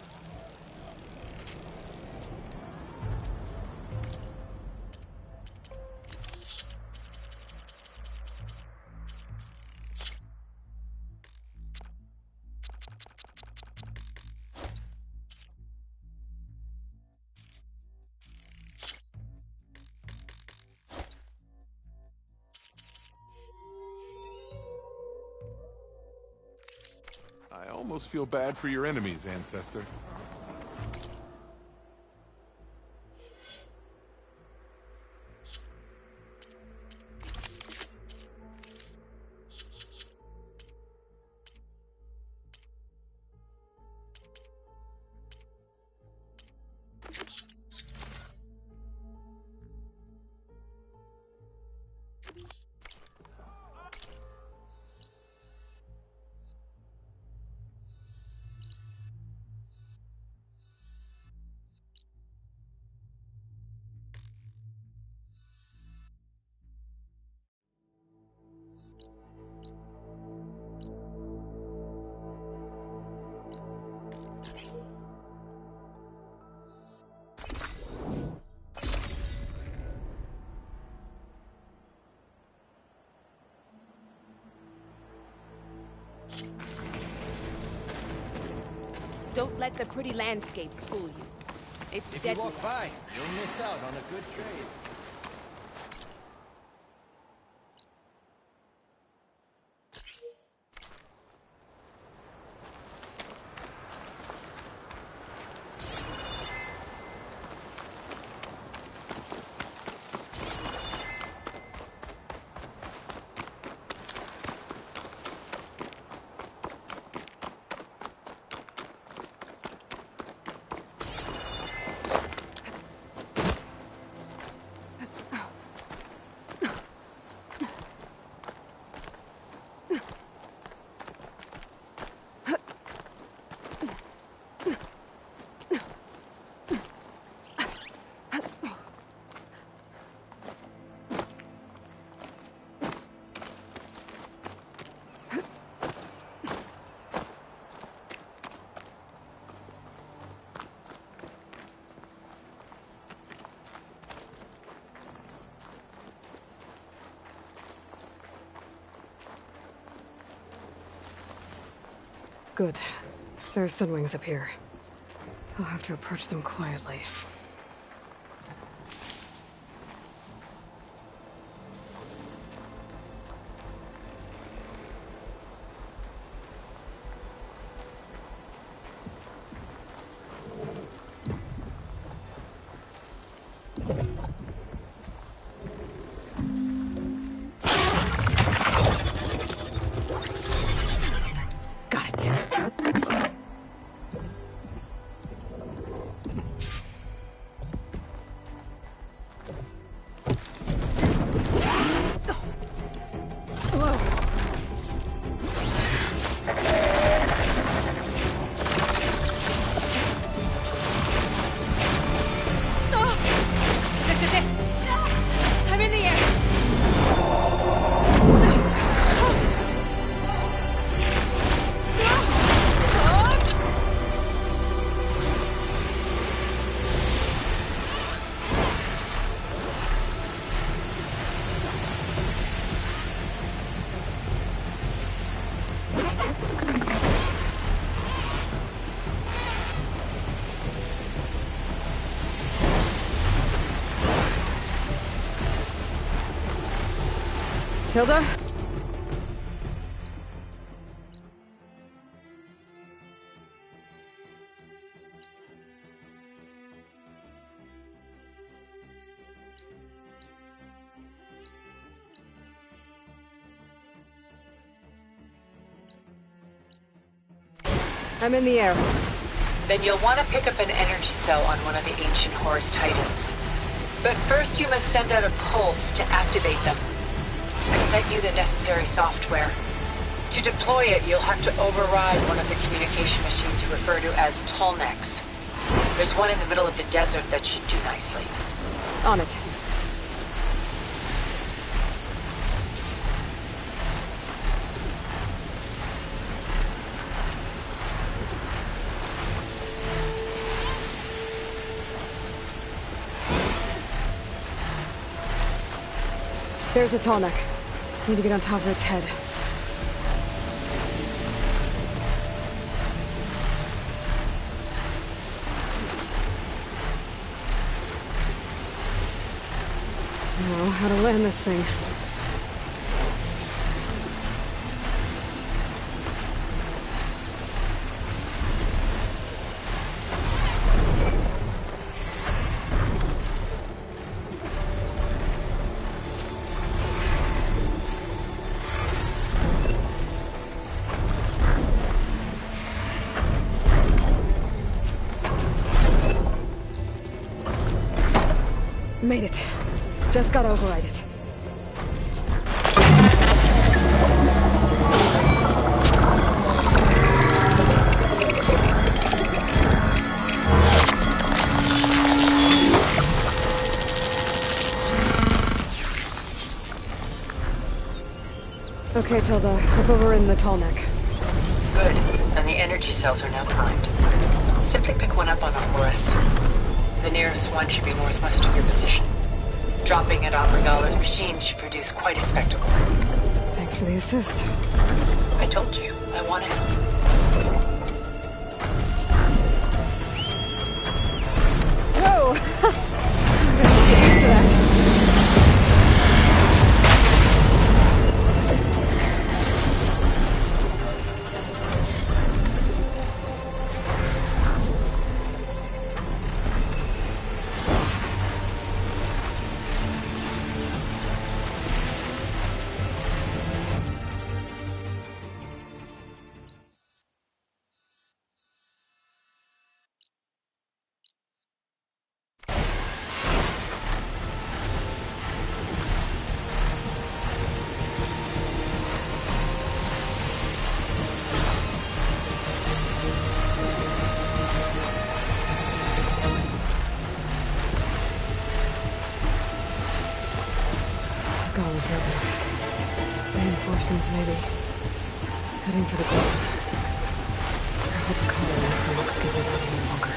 I almost feel bad for your enemies, Ancestor. Don't let the pretty landscapes fool you. It's If deadly. you walk by, you'll miss out on a good trade. Good. There's Sunwings up here. I'll have to approach them quietly. Hilda? I'm in the air. Then you'll want to pick up an energy cell on one of the ancient Horus Titans. But first you must send out a pulse to activate them. I've sent you the necessary software. To deploy it, you'll have to override one of the communication machines you refer to as Tolnecs. There's one in the middle of the desert that should do nicely. On it. There's a tall neck. Need to get on top of its head. Now, how to land this thing. Made it. Just gotta override it. Okay, Tilda. I've overridden the tall neck. Good. And the energy cells are now primed. Simply pick one up on a Horus. The nearest one should be northwest of your position. Dropping it on Regala's machine should produce quite a spectacle. Thanks for the assist. I told you, I wanted it. Whoa! I'm gonna get used to that. Gall's rebels. Reinforcements, maybe. Heading for the grove. I hope the colonists won't give it up any longer.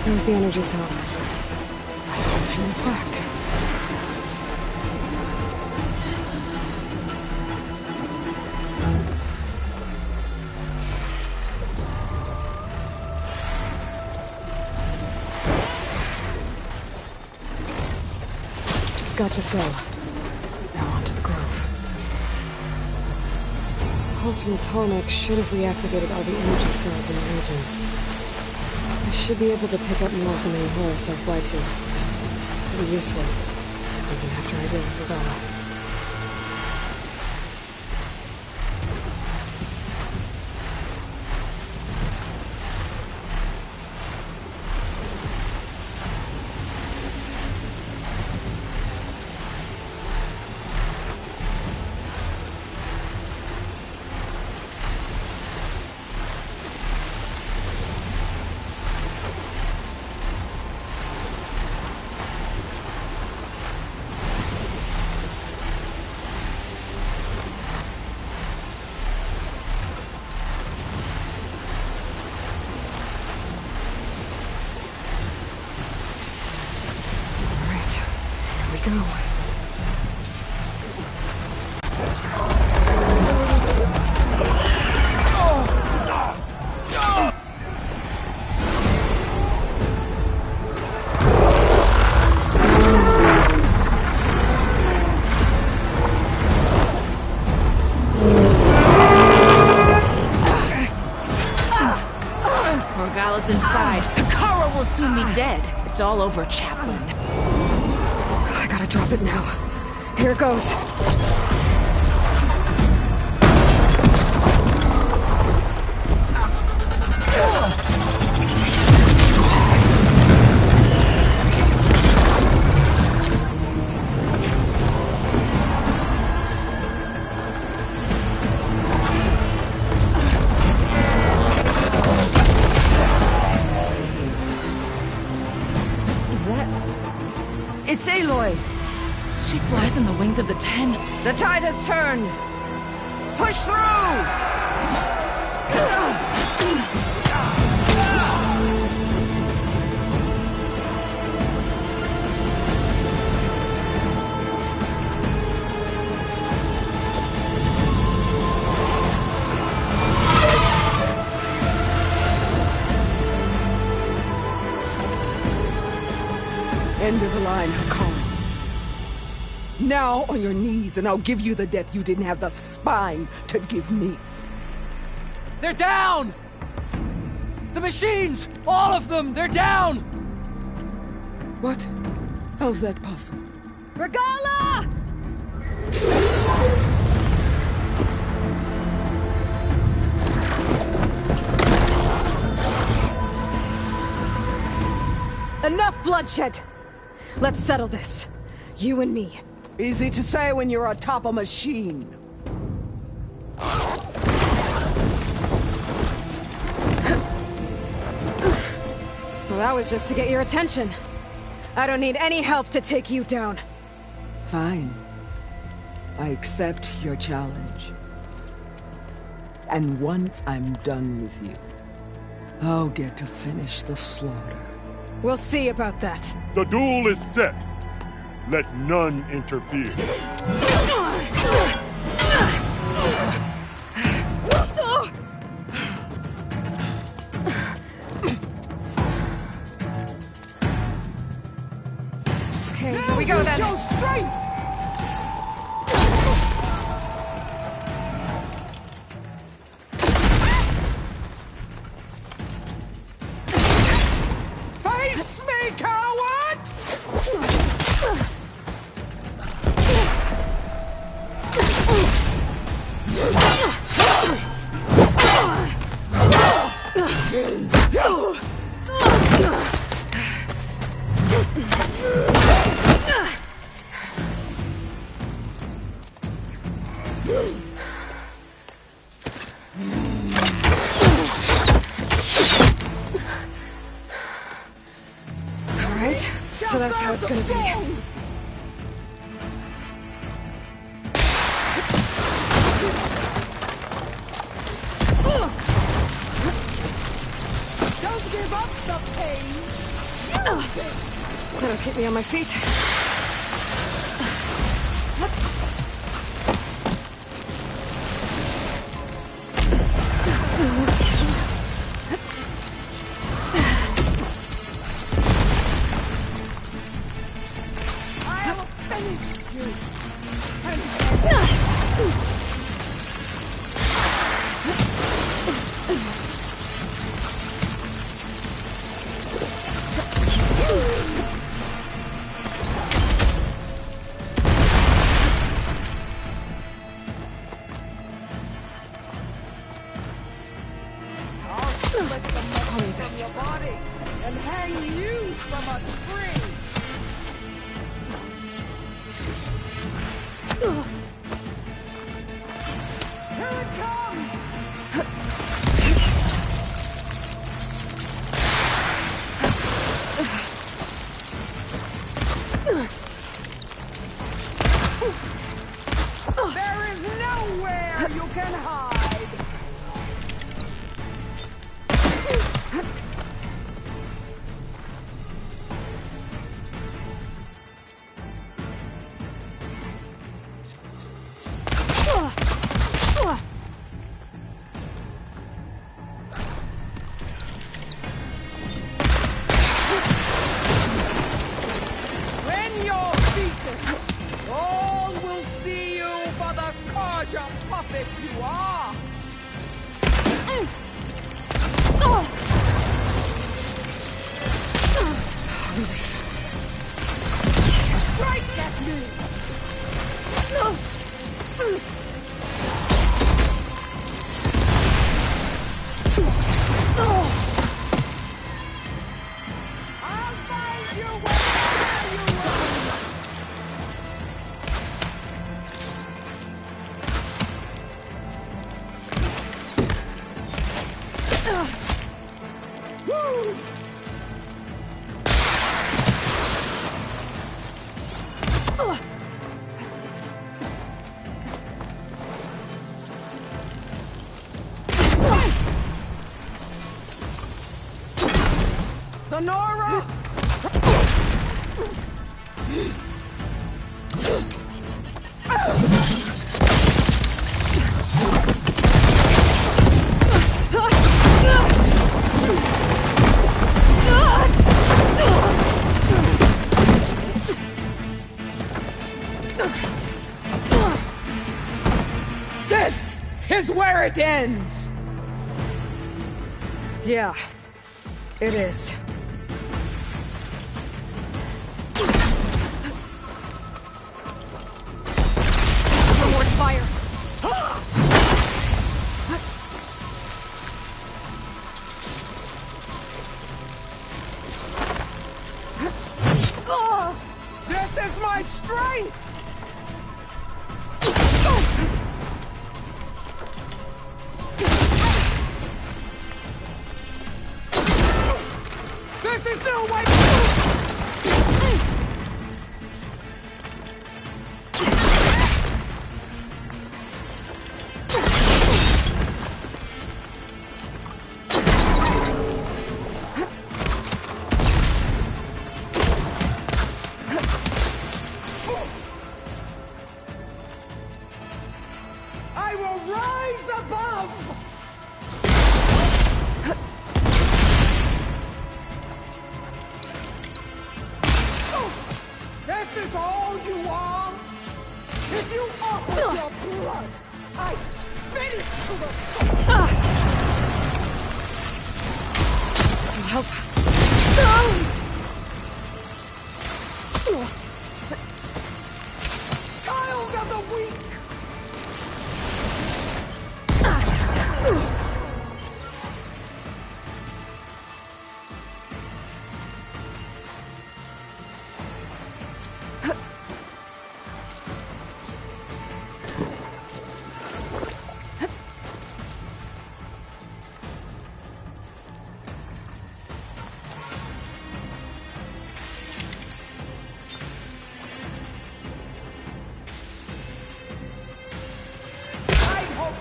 There's the energy cell. Time is back. Got the cell. Now onto the grove. Pulse from the tall neck should have reactivated all the energy cells in the region. I should be able to pick up more from any Horus I fly to. It'll be useful, even after I deal with Regala. Go. Regala's inside. Hikara will soon be dead. It's all over, Chaplain. I gotta drop it now. Here it goes. Is that... It's Aloy! She flies in the wings of the 10. The tide has turned! Push through! End of the line, Hakon. Now on your knees, and I'll give you the death you didn't have the spine to give me. They're down! The machines! All of them! They're down! What? How's that possible? Regala! Enough bloodshed! Let's settle this. You and me. Easy to say when you're atop a machine. Well, that was just to get your attention. I don't need any help to take you down. Fine. I accept your challenge. And once I'm done with you, I'll get to finish the slaughter. We'll see about that. The duel is set. Let none interfere. Okay, here we go then. Show strength! Face me, coward! Alright, so that's how it's gonna be. Don't give up the pain! That'll keep me on my feet. I'll finish you! I'll need this. Your body and hang you from a tree! Here it comes! There is nowhere you can hide! When you're beaten, all will see you for the Karja puppet you are! Strike at me! I'll find you wherever you are! Woo! Lenora! This is where it ends! Yeah, it is. Forward fire! This is my strength! This is no way! I will rise above! This is all you are? If you offer your blood, I spit it to the... Some help. Child of the weak!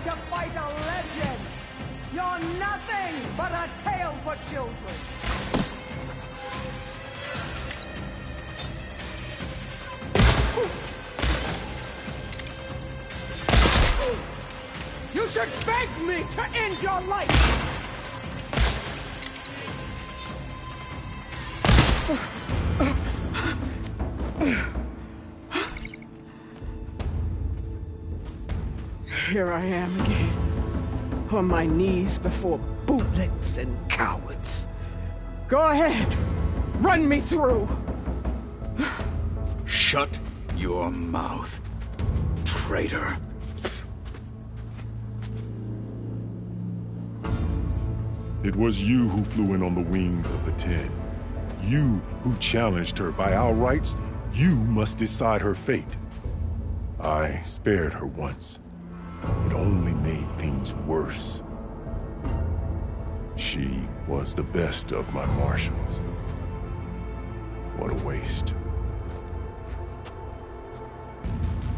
To fight a legend! You're nothing but a tale for children! You should beg me to end your life! Here I am again, on my knees before bootlets and cowards. Go ahead, run me through. Shut your mouth, traitor. It was you who flew in on the wings of the 10. You who challenged her. By our rights, you must decide her fate. I spared her once. It only made things worse. She was the best of my marshals. What a waste.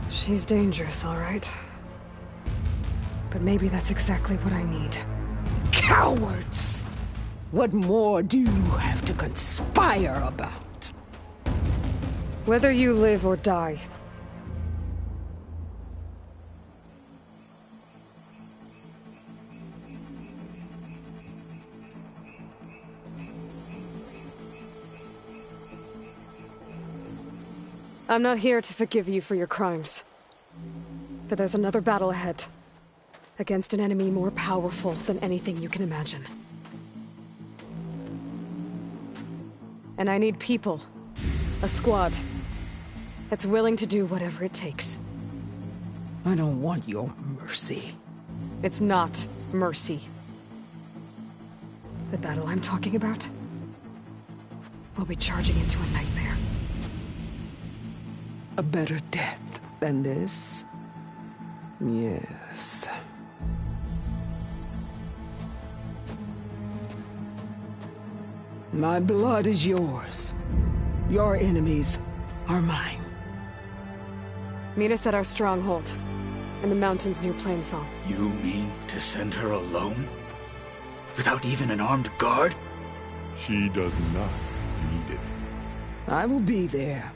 She's dangerous, all right. But maybe that's exactly what I need. Cowards! What more do you have to conspire about? Whether you live or die, I'm not here to forgive you for your crimes. But there's another battle ahead. Against an enemy more powerful than anything you can imagine. And I need people. A squad. That's willing to do whatever it takes. I don't want your mercy. It's not mercy. The battle I'm talking about will be charging into a nightmare. A better death than this? Yes. My blood is yours. Your enemies are mine. Meet us at our stronghold, in the mountains near Plainsong. You mean to send her alone? Without even an armed guard? She does not need it. I will be there.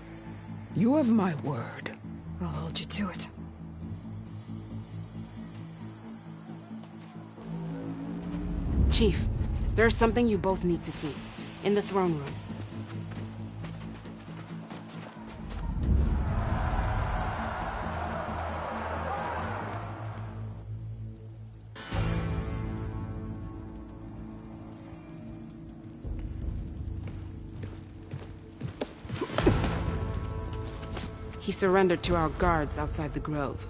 You have my word. I'll hold you to it. Chief, there's something you both need to see. In the throne room. He surrendered to our guards outside the grove.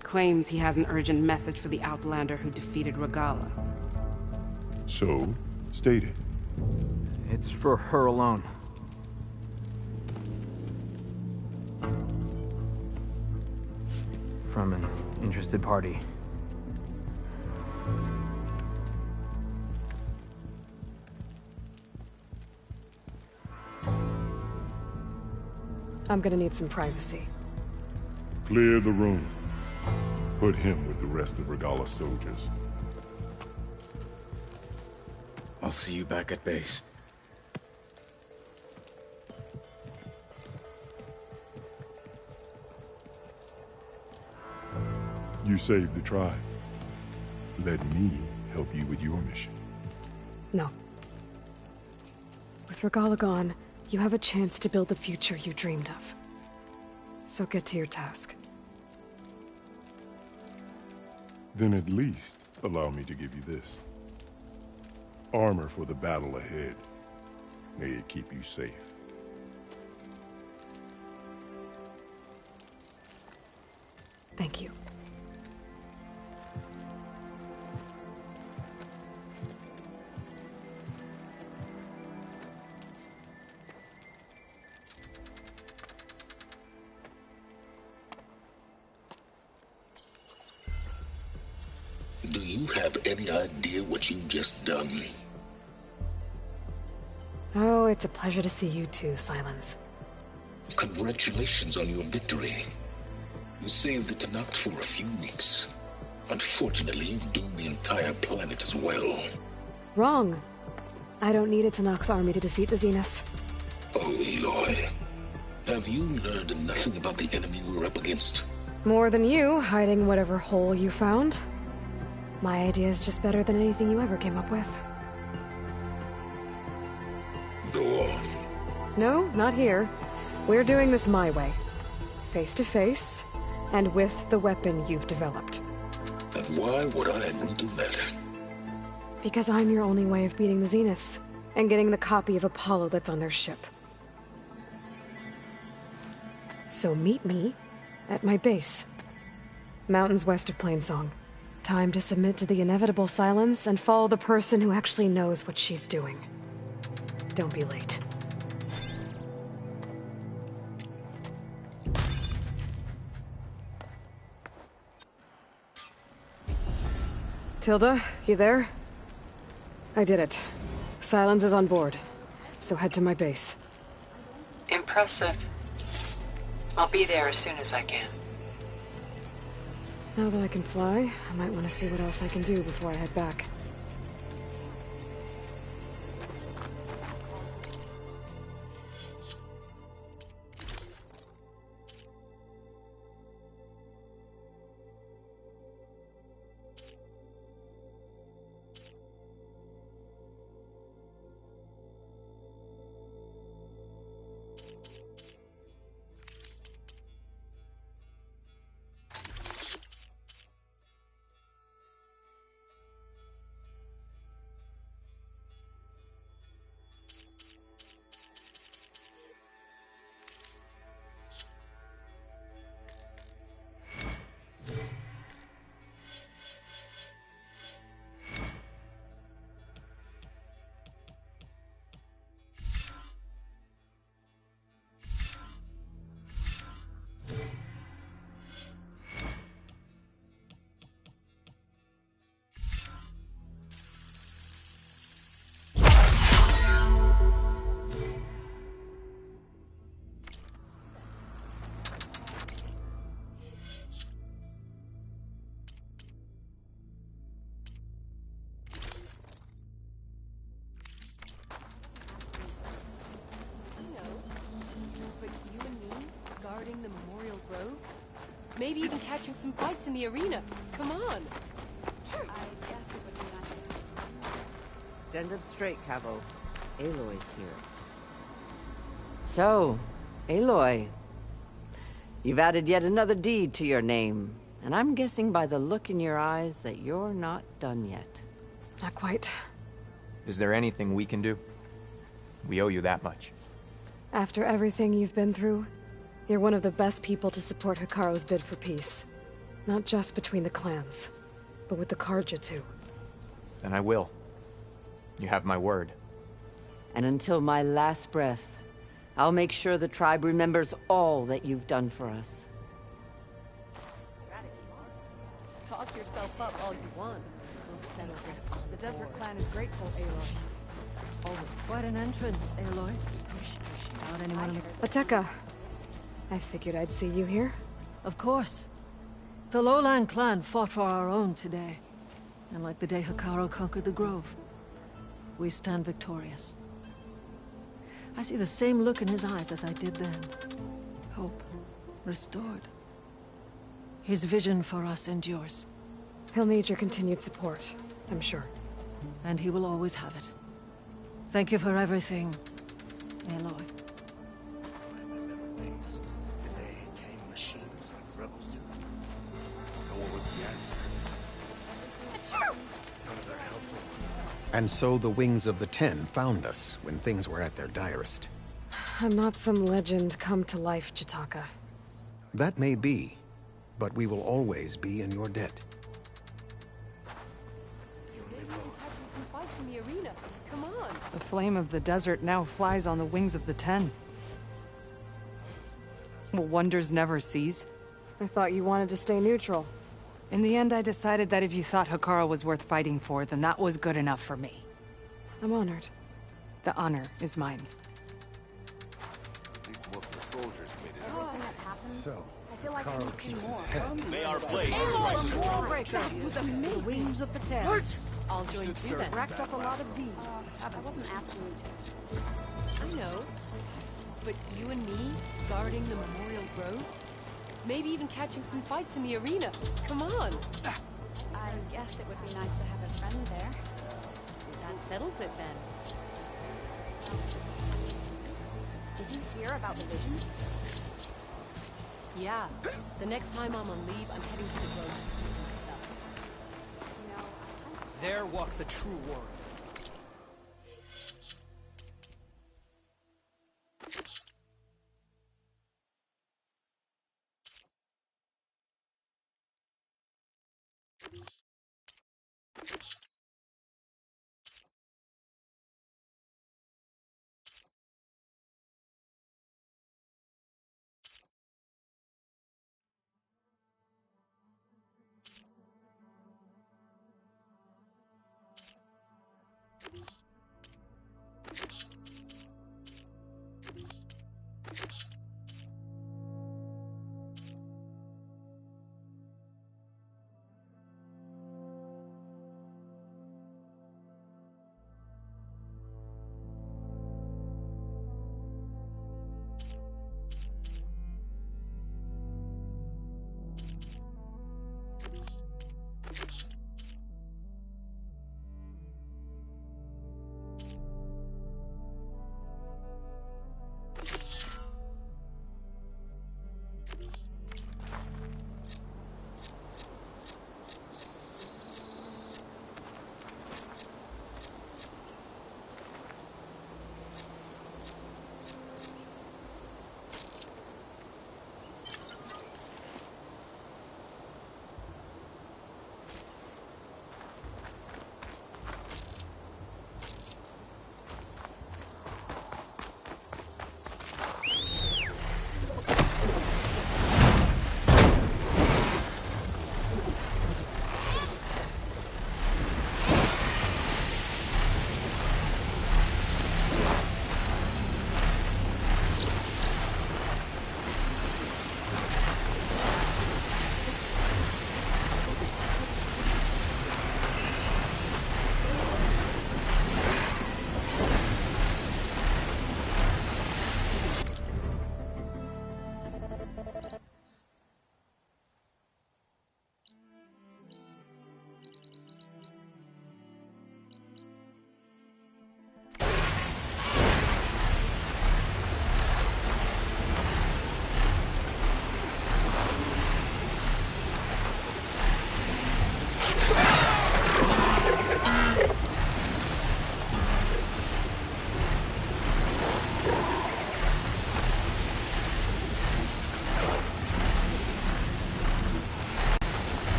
Claims he has an urgent message for the Outlander who defeated Regala. So, state it. It's for her alone. From an interested party. I'm gonna need some privacy. Clear the room. Put him with the rest of Regala's soldiers. I'll see you back at base. You saved the tribe. Let me help you with your mission. No. With Regala gone, you have a chance to build the future you dreamed of. So get to your task. Then at least allow me to give you this. Armor for the battle ahead. May it keep you safe. Thank you. Do you have any idea what you've just done? Oh, it's a pleasure to see you too, Silence. Congratulations on your victory. You saved the Tenakth for a few weeks. Unfortunately, you've doomed the entire planet as well. Wrong. I don't need a Tenakth army to defeat the Zeniths. Oh, Eloy. Have you learned nothing about the enemy we're up against? More than you, hiding whatever hole you found. My idea is just better than anything you ever came up with. Go on. No, not here. We're doing this my way. Face to face, and with the weapon you've developed. And why would I agree to that? Because I'm your only way of beating the Zeniths, and getting the copy of Apollo that's on their ship. So meet me at my base. Mountains west of Plainsong. Time to submit to the inevitable silence and follow the person who actually knows what she's doing. Don't be late. Tilda, you there? I did it. Silence is on board, so head to my base. Impressive. I'll be there as soon as I can. Now that I can fly, I might want to see what else I can do before I head back. Maybe even catching some fights in the arena. Come on. I guess it would be nice. Stand up straight, Cavo. Aloy's here. So, Aloy, you've added yet another deed to your name, and I'm guessing by the look in your eyes that you're not done yet. Not quite. Is there anything we can do? We owe you that much. After everything you've been through, you're one of the best people to support Hikaru's bid for peace. Not just between the clans, but with the Karja too. Then I will. You have my word. And until my last breath, I'll make sure the tribe remembers all that you've done for us. Talk yourself up all you want. We'll settle this on the Desert Clan is grateful, Aloy. Oh, quite an entrance, Aloy. Not anyone in the... Ateka. I figured I'd see you here. Of course. The Lowland clan fought for our own today. And like the day Hikaru conquered the Grove, we stand victorious. I see the same look in his eyes as I did then. Hope. Restored. His vision for us endures. He'll need your continued support, I'm sure. And he will always have it. Thank you for everything, Aloy. And so the Wings of the Ten found us when things were at their direst. I'm not some legend come to life, Chitaka. That may be, but we will always be in your debt. In the arena. Come on. The flame of the desert now flies on the wings of the Ten. Will wonders never cease? I thought you wanted to stay neutral. In the end, I decided that if you thought Hikaru was worth fighting for, then that was good enough for me. I'm honored. The honor is mine. At least most of the soldiers made it out. So, Hikaru keeps his head. May our blades Aloy, strike the Warbreaker, with the wings of the Ten. I'll join you then. Racked up a lot of deeds. I wasn't asking you to. I know. But you and me, guarding the Memorial Grove? Maybe even catching some fights in the arena. Come on. I guess it would be nice to have a friend there. That settles it then. Did you hear about the visions? Yeah. The next time I'm on leave, I'm heading to the Grove. There walks a true warrior.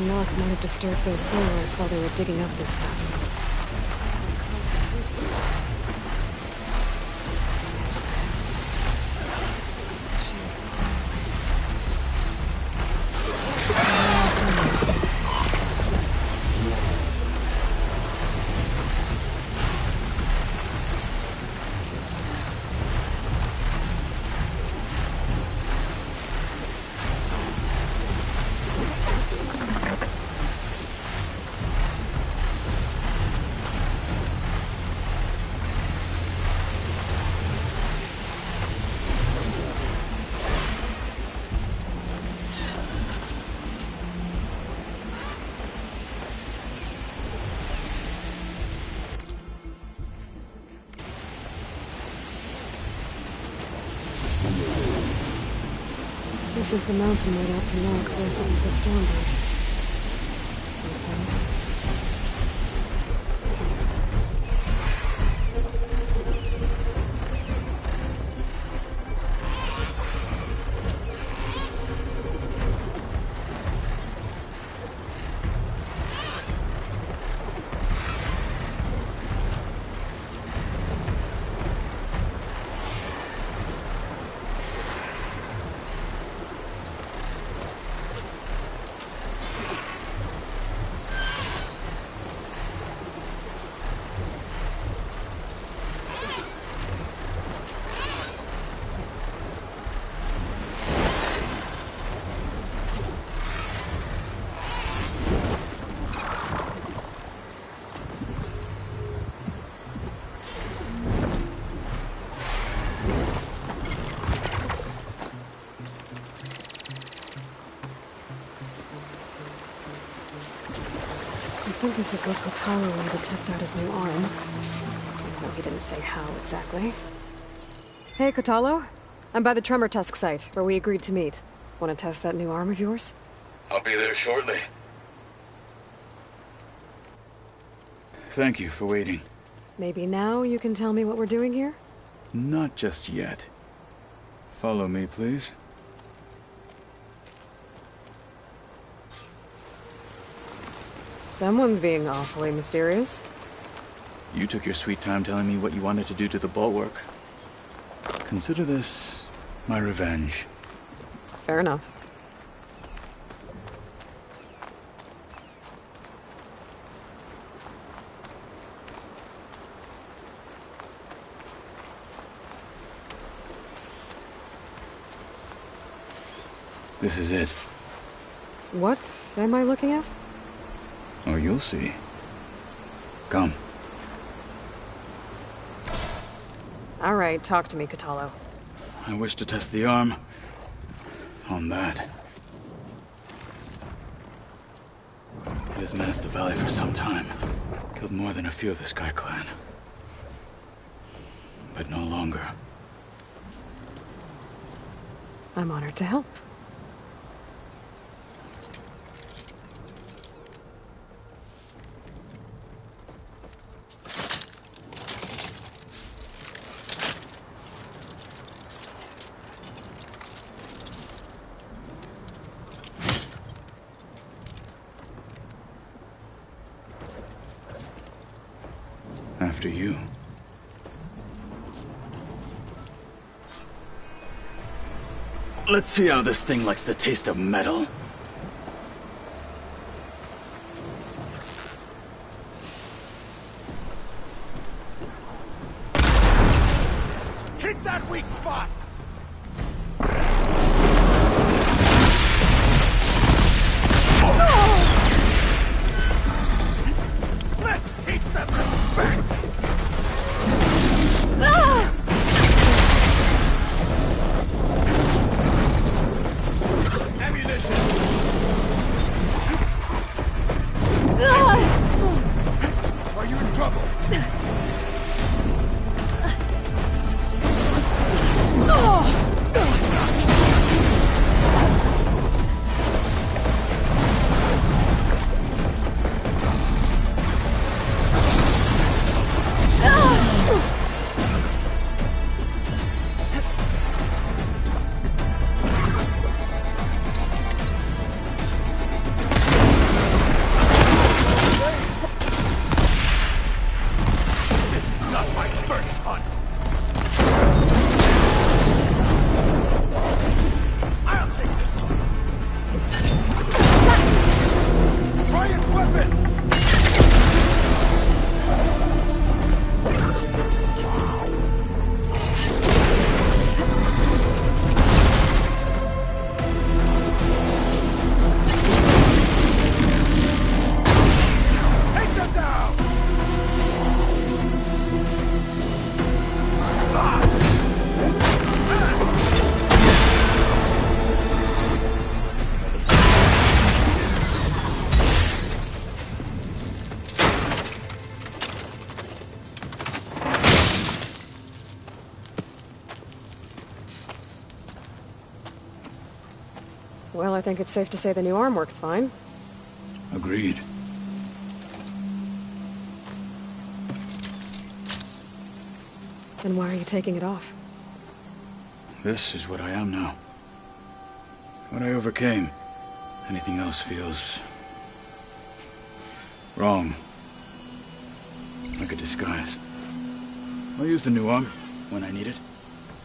Tanakh might have disturbed those burrows while they were digging up this stuff. This is the mountain where that Tanakh wrestled with the Stormbird. I think this is what Kotaro wanted to test out his new arm. Though he didn't say how exactly. Hey, Kotalo. I'm by the Tremor Tusk site, where we agreed to meet. Want to test that new arm of yours? I'll be there shortly. Thank you for waiting. Maybe now you can tell me what we're doing here? Not just yet. Follow me, please. Someone's being awfully mysterious. You took your sweet time telling me what you wanted to do to the bulwark. Consider this my revenge. Fair enough. This is it. What am I looking at? Oh, you'll see. Come. All right, talk to me, Kotalo. I wish to test the arm on that. It has menaced the valley for some time. Killed more than a few of the Sky Clan. But no longer. I'm honored to help. After you. Let's see how this thing likes the taste of metal. Hit that weak spot! Let's take them back! Ammunition! Well, I think it's safe to say the new arm works fine. Agreed. Then why are you taking it off? This is what I am now. What I overcame. Anything else feels... wrong. Like a disguise. I'll use the new arm when I need it,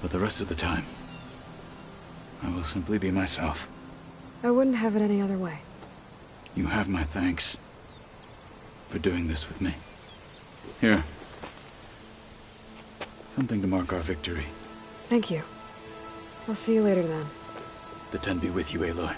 but the rest of the time, I will simply be myself. I wouldn't have it any other way. You have my thanks for doing this with me. Here. Something to mark our victory. Thank you. I'll see you later then. The Ten be with you, Aloy.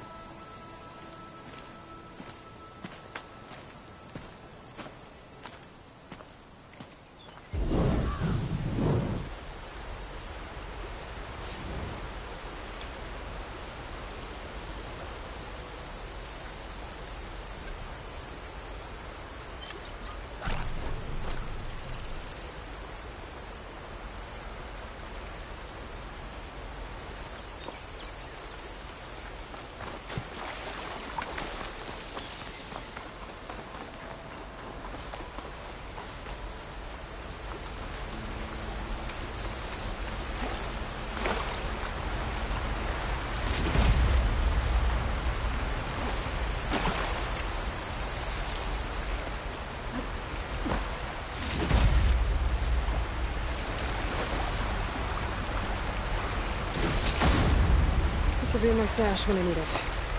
This will be in my stash when I need it.